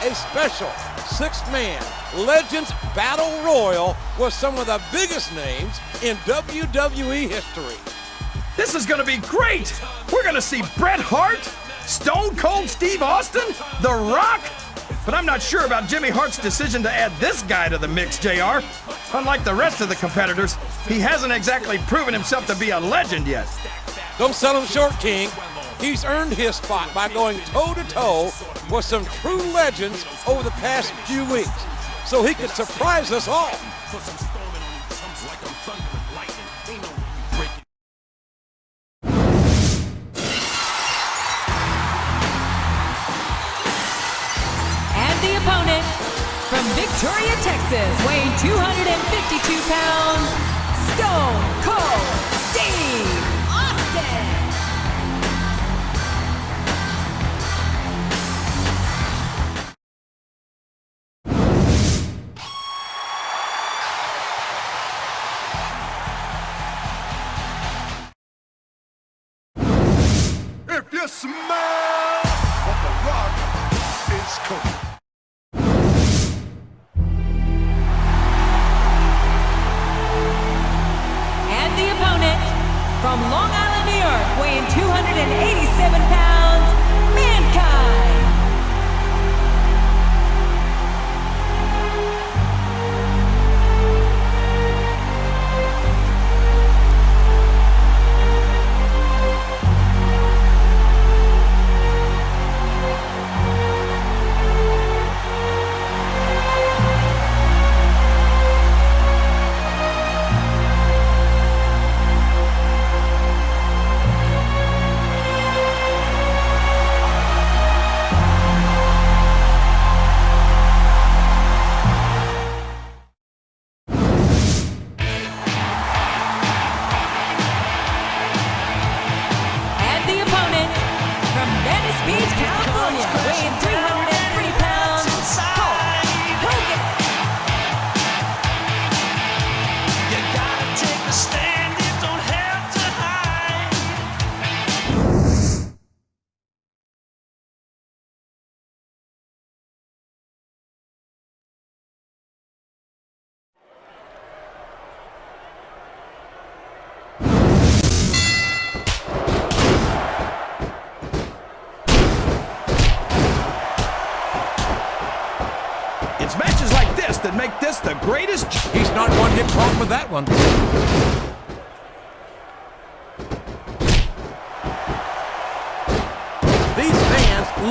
A special 6-man Legends Battle Royal with some of the biggest names in WWE history. This is going to be great! We're going to see Bret Hart, Stone Cold Steve Austin, The Rock. But I'm not sure about Jimmy Hart's decision to add this guy to the mix, JR. Unlike the rest of the competitors, he hasn't exactly proven himself to be a legend yet. Don't sell him short, King. He's earned his spot by going toe-to-toe with some true legends over the past few weeks, so he could surprise us all. The opponent from Victoria, Texas, weighing 252 pounds, Stone Cold Steve Austin. If you smell what The Rock is cooking. The opponent from Long Island, New York, weighing 287 pounds, Mankind. It's matches like this that make this the greatest. He's not one hit punk with that one.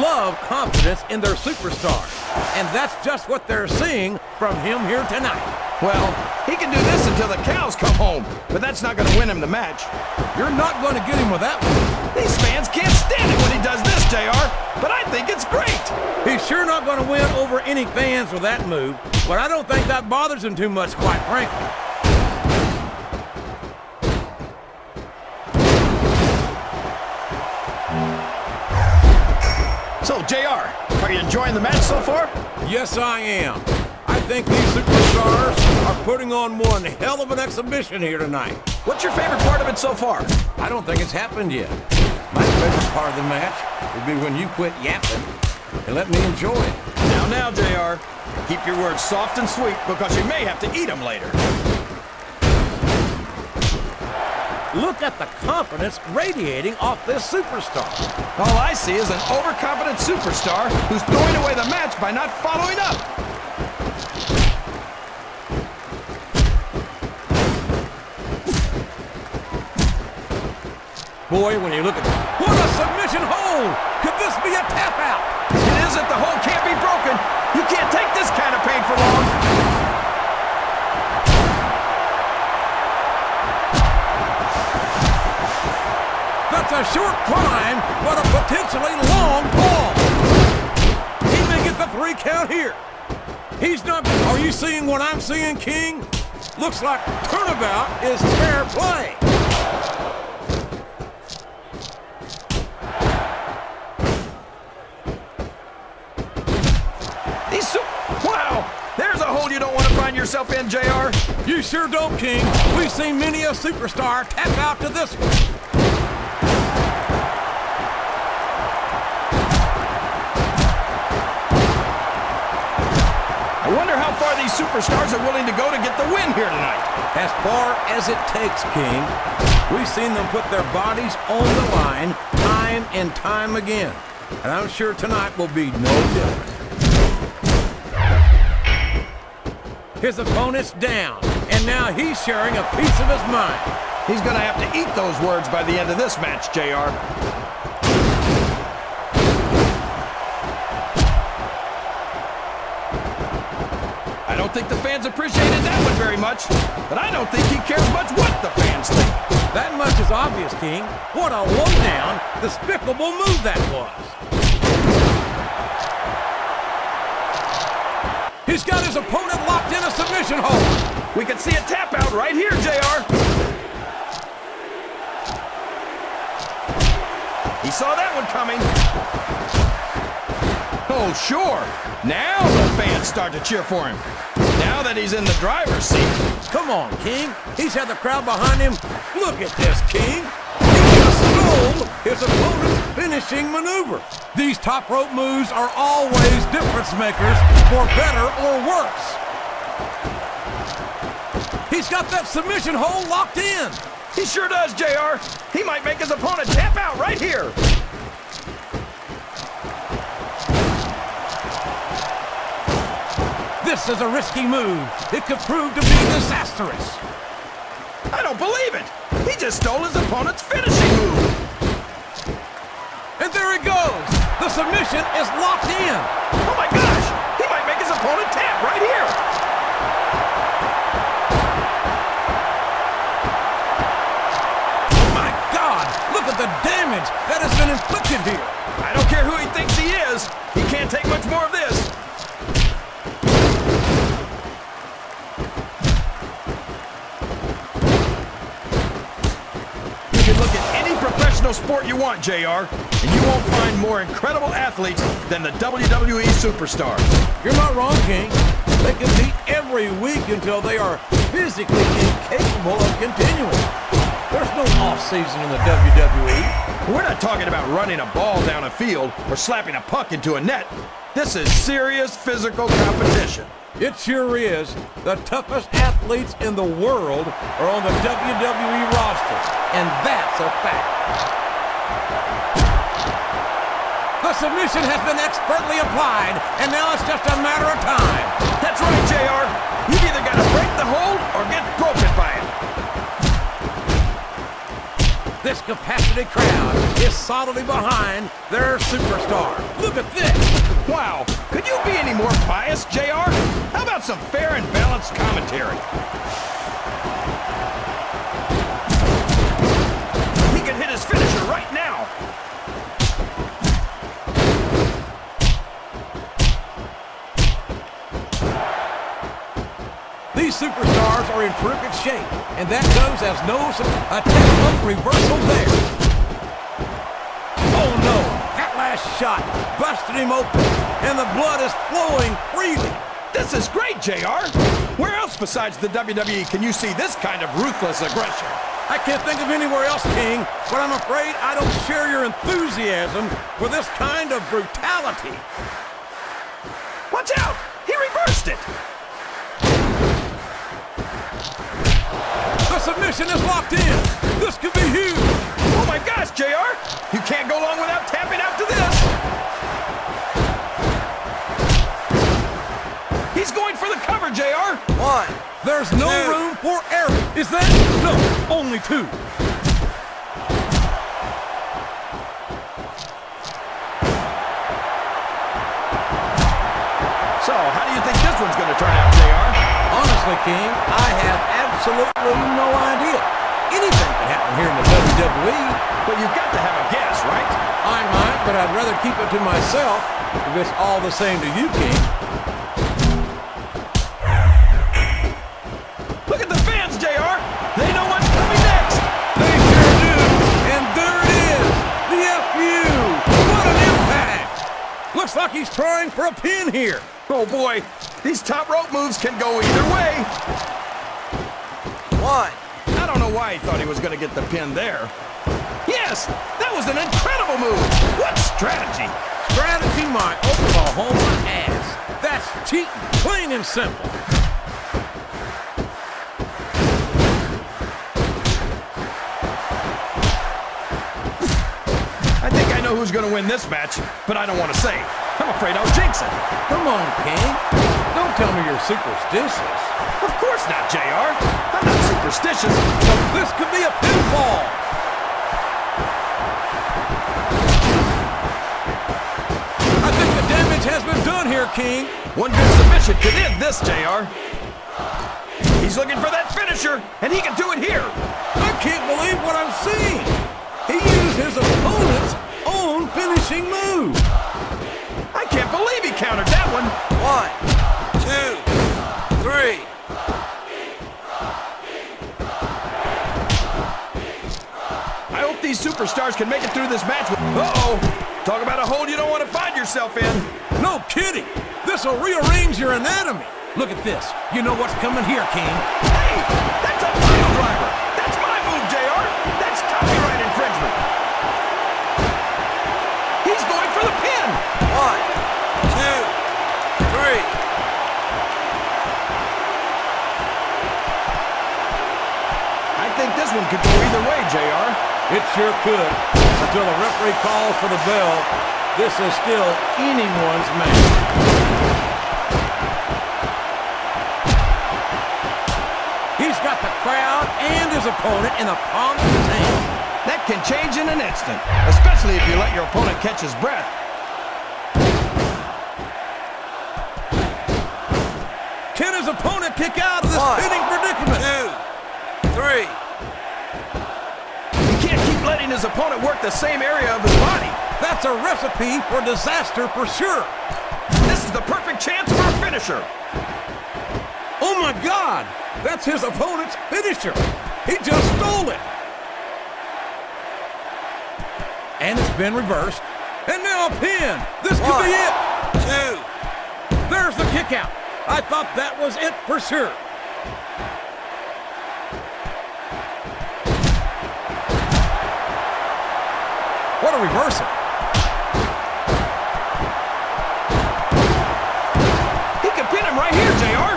love confidence in their superstar. And that's just what they're seeing from him here tonight. Well, he can do this until the cows come home, but that's not going to win him the match. You're not going to get him with that one. These fans can't stand it when he does this, JR, but I think it's great. He's sure not going to win over any fans with that move, but I don't think that bothers him too much, quite frankly. So, JR, are you enjoying the match so far? Yes, I am. I think these superstars are putting on one hell of an exhibition here tonight. What's your favorite part of it so far? I don't think it's happened yet. My favorite part of the match would be when you quit yapping and let me enjoy it. Now, JR, keep your words soft and sweet because you may have to eat them later. Look at the confidence radiating off this superstar. All I see is an overconfident superstar who's throwing away the match by not following up. Boy, when you look at that, what a submission hold! Could this be a tap out? It isn't. The hold can't be broken. You can't take this kind of pain for long. That's a short climb, but a potentially long fall. He may get the 3 count here. He's not. Are you seeing what I'm seeing, King? Looks like turnabout is fair play. Wow! There's a hole you don't want to find yourself in, JR. You sure don't, King. We've seen many a superstar tap out to this one. I wonder how far these superstars are willing to go to get the win here tonight. As far as it takes, King. We've seen them put their bodies on the line time and time again. And I'm sure tonight will be no different. His opponent's down, and now he's sharing a piece of his mind. He's going to have to eat those words by the end of this match, JR. I don't think the fans appreciated that one very much, but I don't think he cares much what the fans think. That much is obvious, King. What a low-down, despicable move that was. He's got his opponent locked in a submission hold. We can see a tap out right here, JR. He saw that one coming. Oh, sure. Now the fans start to cheer for him. Now that he's in the driver's seat. Come on, King. He's had the crowd behind him. Look at this, King. He just stole his opponent's finishing maneuver. These top rope moves are always difference makers, for better or worse. He's got that submission hold locked in. He sure does, JR. He might make his opponent tap out right here. This is a risky move. It could prove to be disastrous. I don't believe it. He just stole his opponent's finishing move. And there it goes. The submission is locked in. Oh my gosh. He might make his opponent tap right here. My God, look at the damage that has been inflicted here. I don't care who he thinks he is. He can't take much more of this. Sport you want, JR, and you won't find more incredible athletes than the WWE superstars. You're not wrong, King. They compete every week until they are physically incapable of continuing. There's no off-season in the WWE. We're not talking about running a ball down a field or slapping a puck into a net. This is serious physical competition. It sure is. The toughest athletes in the world are on the WWE roster, and that's a fact. The submission has been expertly applied, and now it's just a matter of time. That's right, JR. You've either got to break the hold or get broken by it. This capacity crowd is solidly behind their superstar. Look at this. Wow, could you be any more biased, JR? How about some fair and balanced commentary? He can hit his finisher right now. These superstars are in terrific shape, and that comes as no a textbook reversal there. Oh no, that last shot busted him open, and the blood is flowing freely. This is great, JR. Where else besides the WWE can you see this kind of ruthless aggression? I can't think of anywhere else, King, but I'm afraid I don't share your enthusiasm for this kind of brutality. Watch out! He reversed it! The submission is locked in. This could be huge. Oh my gosh, JR! You can't go long without tapping out to this. He's going for the cover, JR. 1. There's no room for error. Is that? No, only 2. So, how do you think this one's going to turn out, JR? Honestly, King, I have absolutely no idea. Anything can happen here in the WWE. But you've got to have a guess, right? I might, but I'd rather keep it to myself if it's all the same to you, King. Look at the fans, JR. They know what's coming next. They sure do. And there it is. The FU. What an impact. Looks like he's trying for a pin here. Oh boy, these top rope moves can go either way. 1. I don't know why he thought he was going to get the pin there. Yes, that was an incredible move. What strategy? Strategy my Oklahoma ass. That's cheating, plain and simple. I think I know who's going to win this match, but I don't want to say. I'm afraid I'll jinx it. Come on, King. Don't tell me you're superstitious. Of course not, JR. I'm not superstitious. So this could be a pinfall. I think the damage has been done here, King. One good submission could end this, JR. He's looking for that finisher, and he can do it here. I can't believe what I'm seeing. He used his opponent's own finishing move. I can't believe he countered that one. 1, 2, 3. I hope these superstars can make it through this match. Uh-oh. Talk about a hole you don't want to find yourself in. No kidding. This will rearrange your anatomy. Look at this. You know what's coming here, King. Hey, that's a pile driver. That's my move, JR. That's copyright infringement. He's going for the pin. 1, 2, 3. I think this one could go either way, JR. It sure could. Until the referee calls for the bell, this is still anyone's match. He's got the crowd and his opponent in the palm of his hand. That can change in an instant, especially if you let your opponent catch his breath. Can his opponent kick out of this 1, spinning predicament? 2, 3. He can't keep letting his opponent work the same area of his body. That's a recipe for disaster for sure. This is the perfect chance for a finisher. Oh my God! That's his opponent's finisher. He just stole it. And it's been reversed. And now a pin. This could be it. 2. There's the kick out. I thought that was it for sure. What a reversal. He can pin him right here, JR.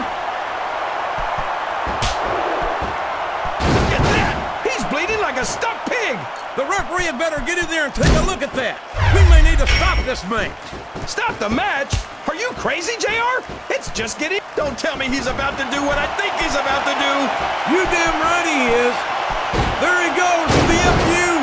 Look at that. He's bleeding like a stuck pig. The referee had better get in there and take a look at that. We may need to stop this match. Stop the match? Are you crazy, JR? It's just getting... Don't tell me he's about to do what I think he's about to do. You damn right he is. There he goes with the FU.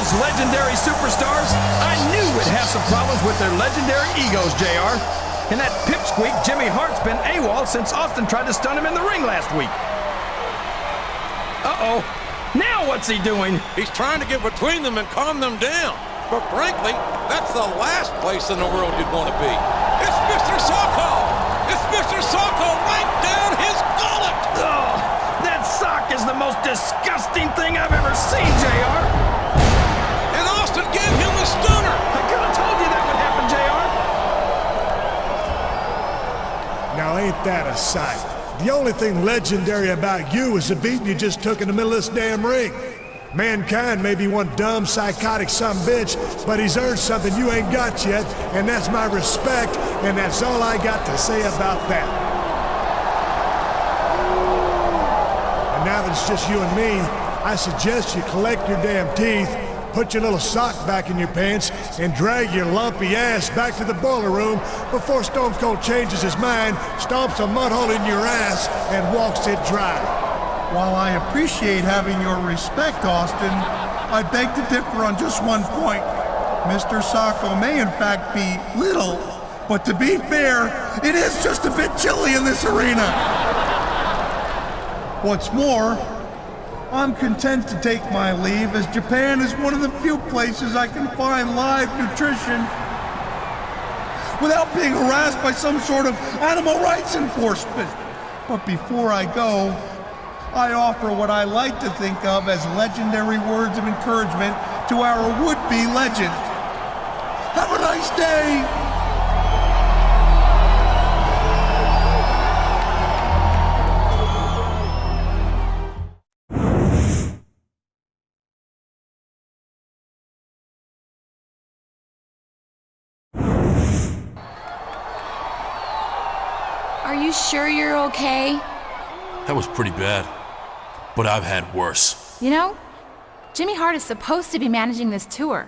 those legendary superstars, I knew we'd have some problems with their legendary egos, JR. And that pipsqueak Jimmy Hart's been AWOL since Austin tried to stun him in the ring last week. Uh-oh. Now what's he doing? He's trying to get between them and calm them down. But frankly, that's the last place in the world you'd want to be. It's Mr. Socko! It's Mr. Socko right down his gullet! Oh, that sock is the most disgusting thing I've ever seen, JR. And Austin gave him the stunner! I could have told you that would happen, JR. Now ain't that a sight? The only thing legendary about you is the beating you just took in the middle of this damn ring. Mankind may be one dumb, psychotic sumbitch, but he's earned something you ain't got yet, and that's my respect, and that's all I got to say about that. And now that it's just you and me, I suggest you collect your damn teeth, put your little sock back in your pants, and drag your lumpy ass back to the boiler room before Stone Cold changes his mind, stomps a mud hole in your ass, and walks it dry. While I appreciate having your respect, Austin, I beg to differ on just one point. Mr. Socko may in fact be little, but to be fair, it is just a bit chilly in this arena. What's more, I'm content to take my leave, as Japan is one of the few places I can find live nutrition without being harassed by some sort of animal rights enforcement. But before I go, I offer what I like to think of as legendary words of encouragement to our would-be legend. Have a nice day! Are you sure you're okay? That was pretty bad. But I've had worse. You know, Jimmy Hart is supposed to be managing this tour,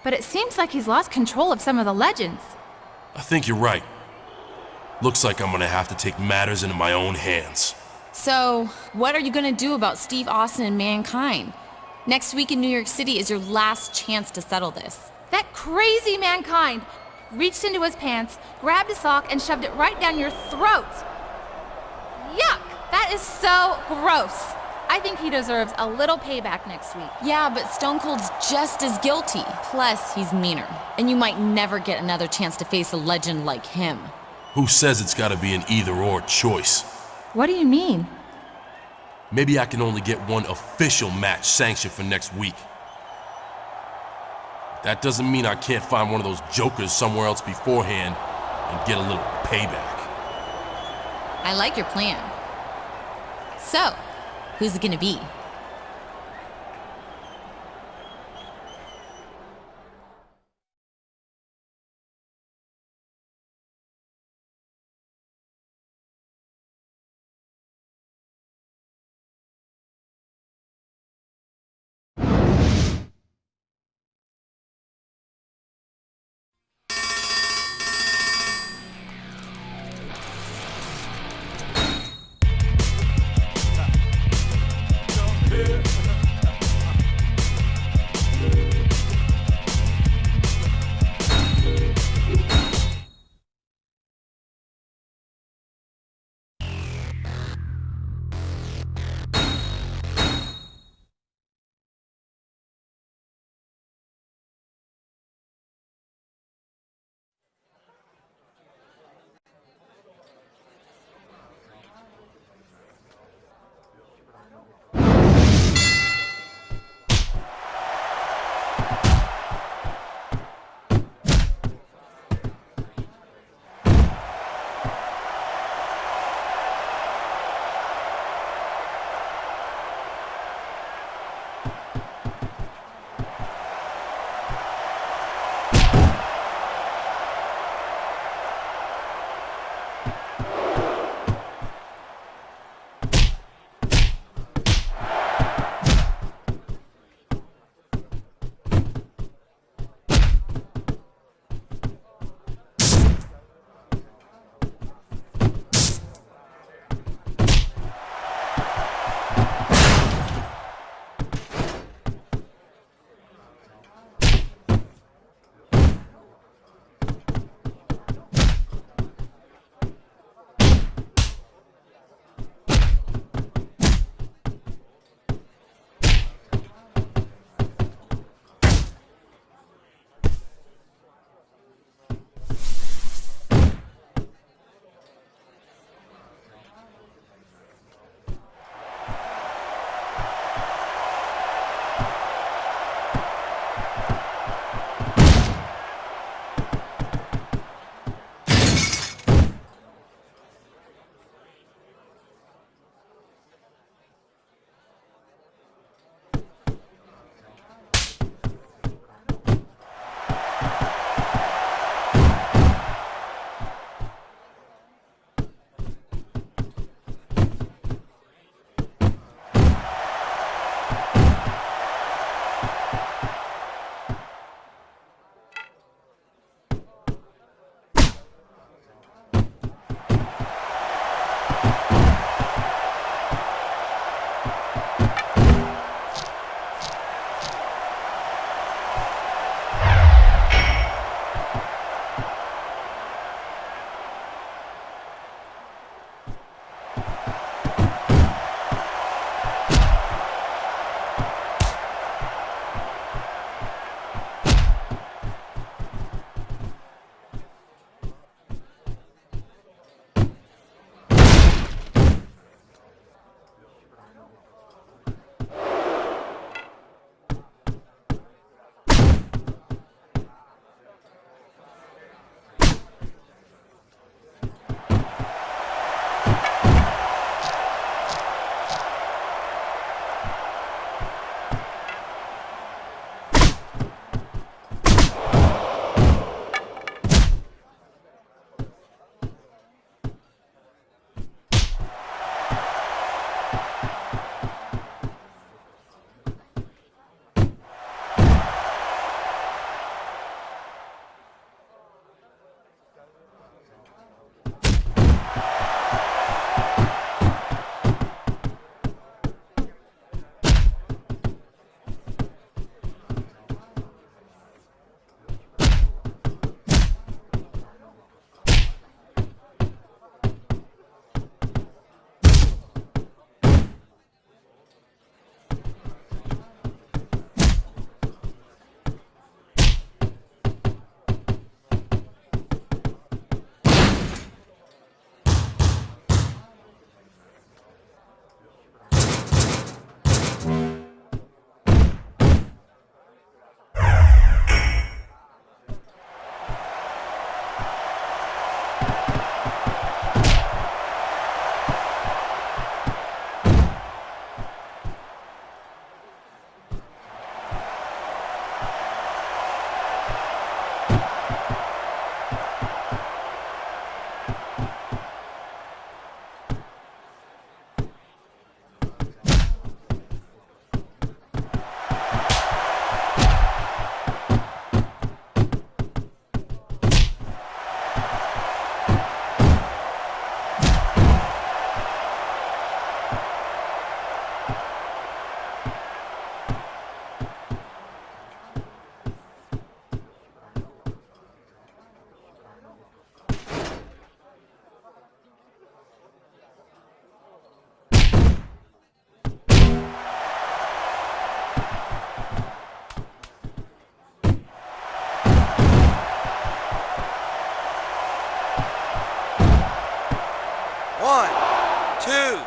but it seems like he's lost control of some of the legends. I think you're right. Looks like I'm gonna have to take matters into my own hands. So, what are you gonna do about Steve Austin and Mankind? Next week in New York City is your last chance to settle this. That crazy Mankind reached into his pants, grabbed a sock, and shoved it right down your throat. Yuck! That is so gross. I think he deserves a little payback next week. Yeah, but Stone Cold's just as guilty. Plus, he's meaner. And you might never get another chance to face a legend like him. Who says it's gotta be an either-or choice? What do you mean? Maybe I can only get one official match sanctioned for next week. That doesn't mean I can't find one of those jokers somewhere else beforehand and get a little payback. I like your plan. So, who's it gonna be? 2.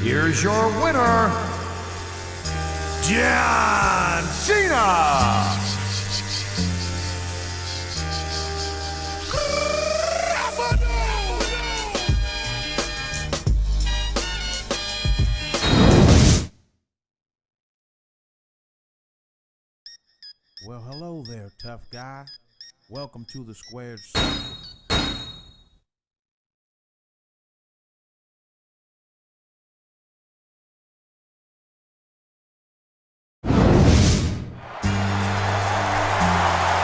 Here's your winner, John Cena! Well, hello there, tough guy. Welcome to the squared circle.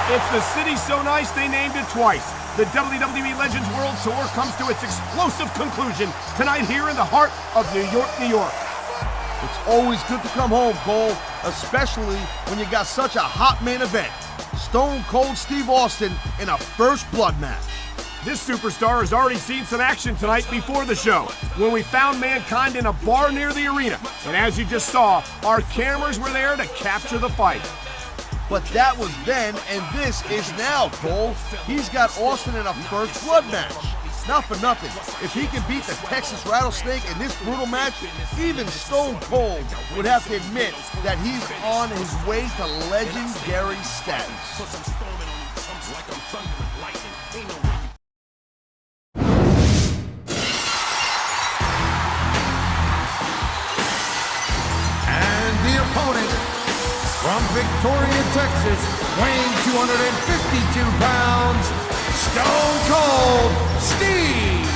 It's the city so nice they named it twice. The WWE Legends World Tour comes to its explosive conclusion tonight here in the heart of New York, New York. It's always good to come home, Cole, especially when you got such a hot main event. Stone Cold Steve Austin in a first blood match. This superstar has already seen some action tonight before the show, when we found Mankind in a bar near the arena. And as you just saw, our cameras were there to capture the fight. But that was then, and this is now, Cole. He's got Austin in a first blood match. Not for nothing, if he can beat the Texas Rattlesnake in this brutal match, even Stone Cold would have to admit that he's on his way to legendary status. And the opponent, from Victoria, Texas, weighing 252 pounds, Stone Cold Steve!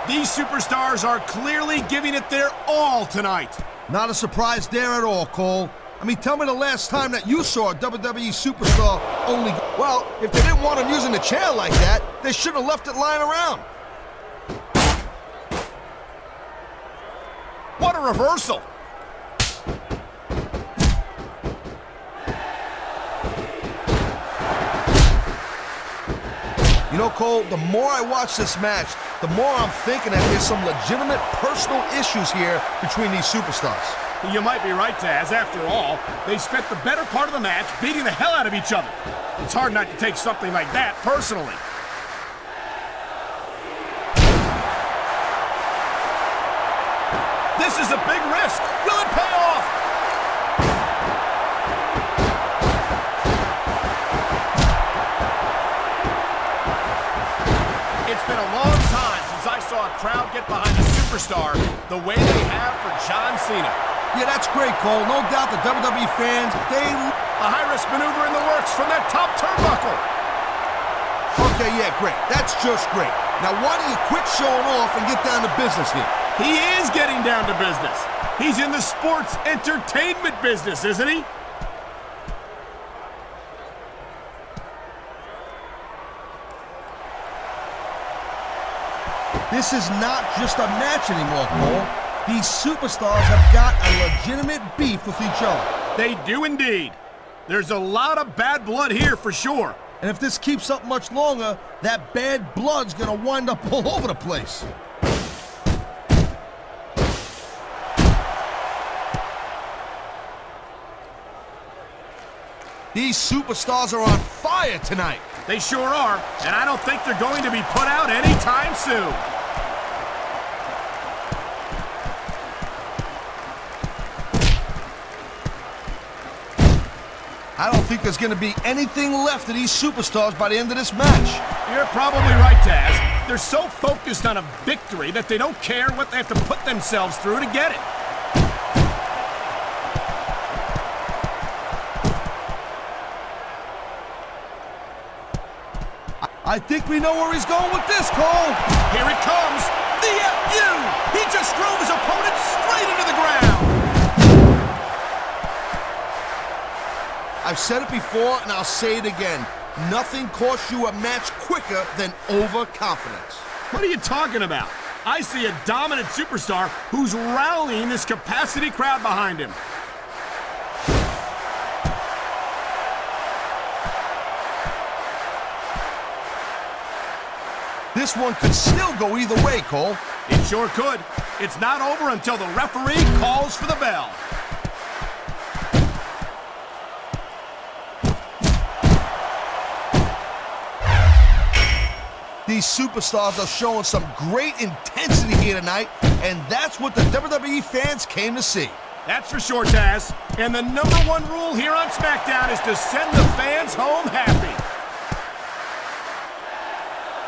These superstars are clearly giving it their all tonight. Not a surprise there at all, Cole. I mean, tell me the last time that you saw a WWE superstar only... Well, if they didn't want him using the chair like that, they should have left it lying around. What a reversal! You know, Cole, the more I watch this match, the more I'm thinking that there's some legitimate personal issues here between these superstars. You might be right, Taz. After all, they spent the better part of the match beating the hell out of each other. It's hard not to take something like that personally. This is a big risk. Will it pay off? It's been a long time since I saw a crowd get behind a superstar the way they have for John Cena. Yeah, that's great, Cole. No doubt the WWE fans, they... A high-risk maneuver in the works from that top turnbuckle. Okay, yeah, great. That's just great. Now, why don't you quit showing off and get down to business here? He is getting down to business. He's in the sports entertainment business, isn't he? This is not just a match anymore, Cole. These superstars have got a legitimate beef with each other. They do indeed. There's a lot of bad blood here for sure. And if this keeps up much longer, that bad blood's gonna wind up all over the place. These superstars are on fire tonight. They sure are, and I don't think they're going to be put out anytime soon. I don't think there's going to be anything left of these superstars by the end of this match. You're probably right, Taz. They're so focused on a victory that they don't care what they have to put themselves through to get it. I think we know where he's going with this, Cole. Here it comes. The FU! He just drove his opponent straight into the I've said it before and I'll say it again. Nothing costs you a match quicker than overconfidence. What are you talking about? I see a dominant superstar who's rallying this capacity crowd behind him. This one could still go either way, Cole. It sure could. It's not over until the referee calls for the bell. These superstars are showing some great intensity here tonight, and that's what the WWE fans came to see. That's for sure, Taz. And the #1 rule here on Smackdown is to send the fans home happy.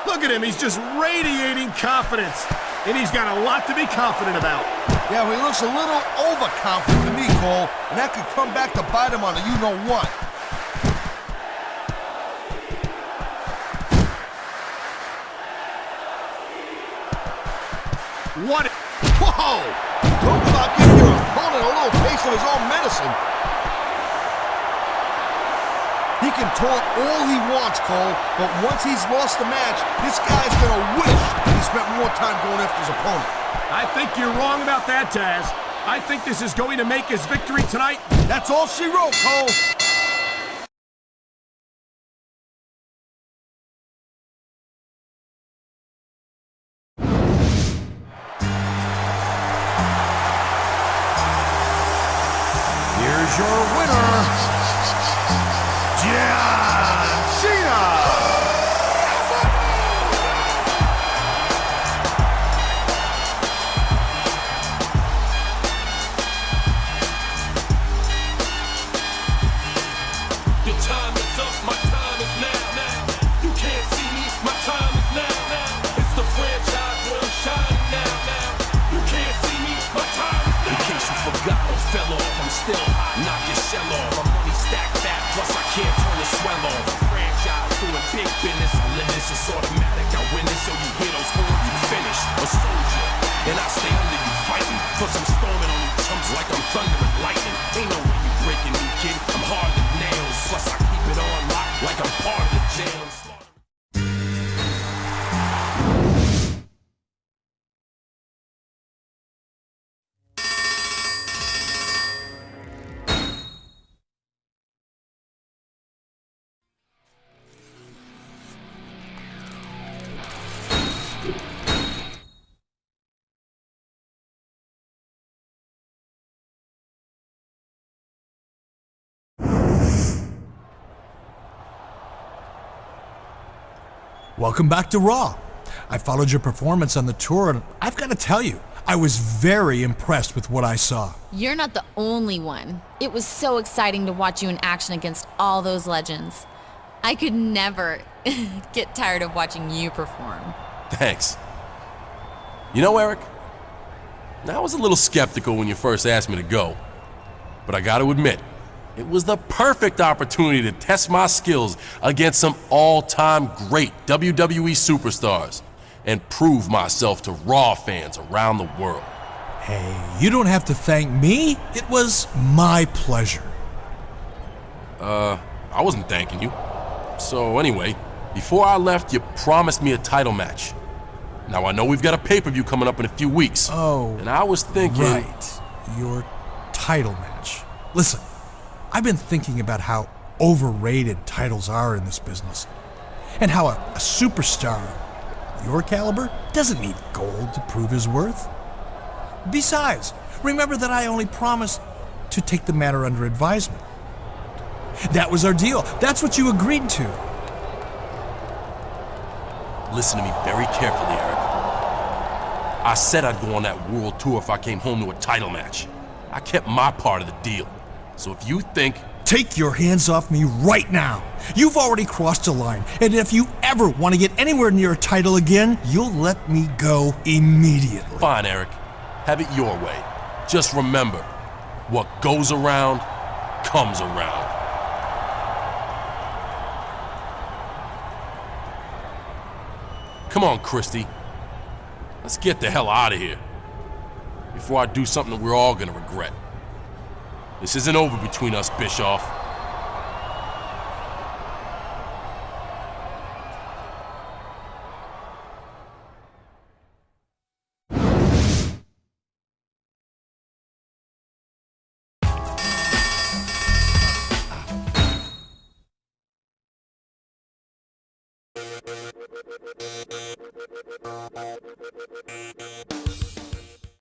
Look at him, he's just radiating confidence. And he's got a lot to be confident about. Yeah, well, he looks a little overconfident to me, Cole, and that could come back to bite him on a you-know-what. What? Whoa! Talk about giving your opponent a little taste of his own medicine. He can taunt all he wants, Cole, but once he's lost the match, this guy's gonna wish he spent more time going after his opponent. I think you're wrong about that, Taz. I think this is going to make his victory tonight. That's all she wrote, Cole. Here's your winner, John Cena. Your time is up, my time is now. You can't see me, my time is now. It's the franchise where I'm shining now. You can't see me, my time is now. In case you forgot or fell off, I'm still hot. Knock your shell off. My money stacked fat, plus I can't turn the swell off. Franchise doing big business, I live this, it's automatic. I win this, so you hear those horns, you finish. A soldier, and I stay under you fighting. Plus I'm storming on you chumps like I'm thunder and lightning. Ain't no way you breaking me, kid. I'm hard as nails. Plus I keep it on lock like I'm part of the jams. Welcome back to Raw. I followed your performance on the tour, and I've got to tell you, I was very impressed with what I saw. You're not the only one. It was so exciting to watch you in action against all those legends. I could never get tired of watching you perform. Thanks. You know, Eric, I was a little skeptical when you first asked me to go, but I got to admit, it was the perfect opportunity to test my skills against some all-time great WWE superstars and prove myself to Raw fans around the world. Hey, you don't have to thank me. It was my pleasure. I wasn't thanking you. So anyway, before I left, you promised me a title match. Now I know we've got a pay-per-view coming up in a few weeks. Oh, and I was thinking... Right, your title match. Listen, I've been thinking about how overrated titles are in this business, and how a superstar your caliber doesn't need gold to prove his worth. Besides, remember that I only promised to take the matter under advisement. That was our deal. That's what you agreed to. Listen to me very carefully, Eric. I said I'd go on that world tour if I came home to a title match. I kept my part of the deal. So if you think... Take your hands off me right now. You've already crossed a line, and if you ever want to get anywhere near a title again, you'll let me go immediately. Fine, Eric. Have it your way. Just remember, what goes around, comes around. Come on, Christy. Let's get the hell out of here before I do something that we're all gonna regret. This isn't over between us, Bischoff.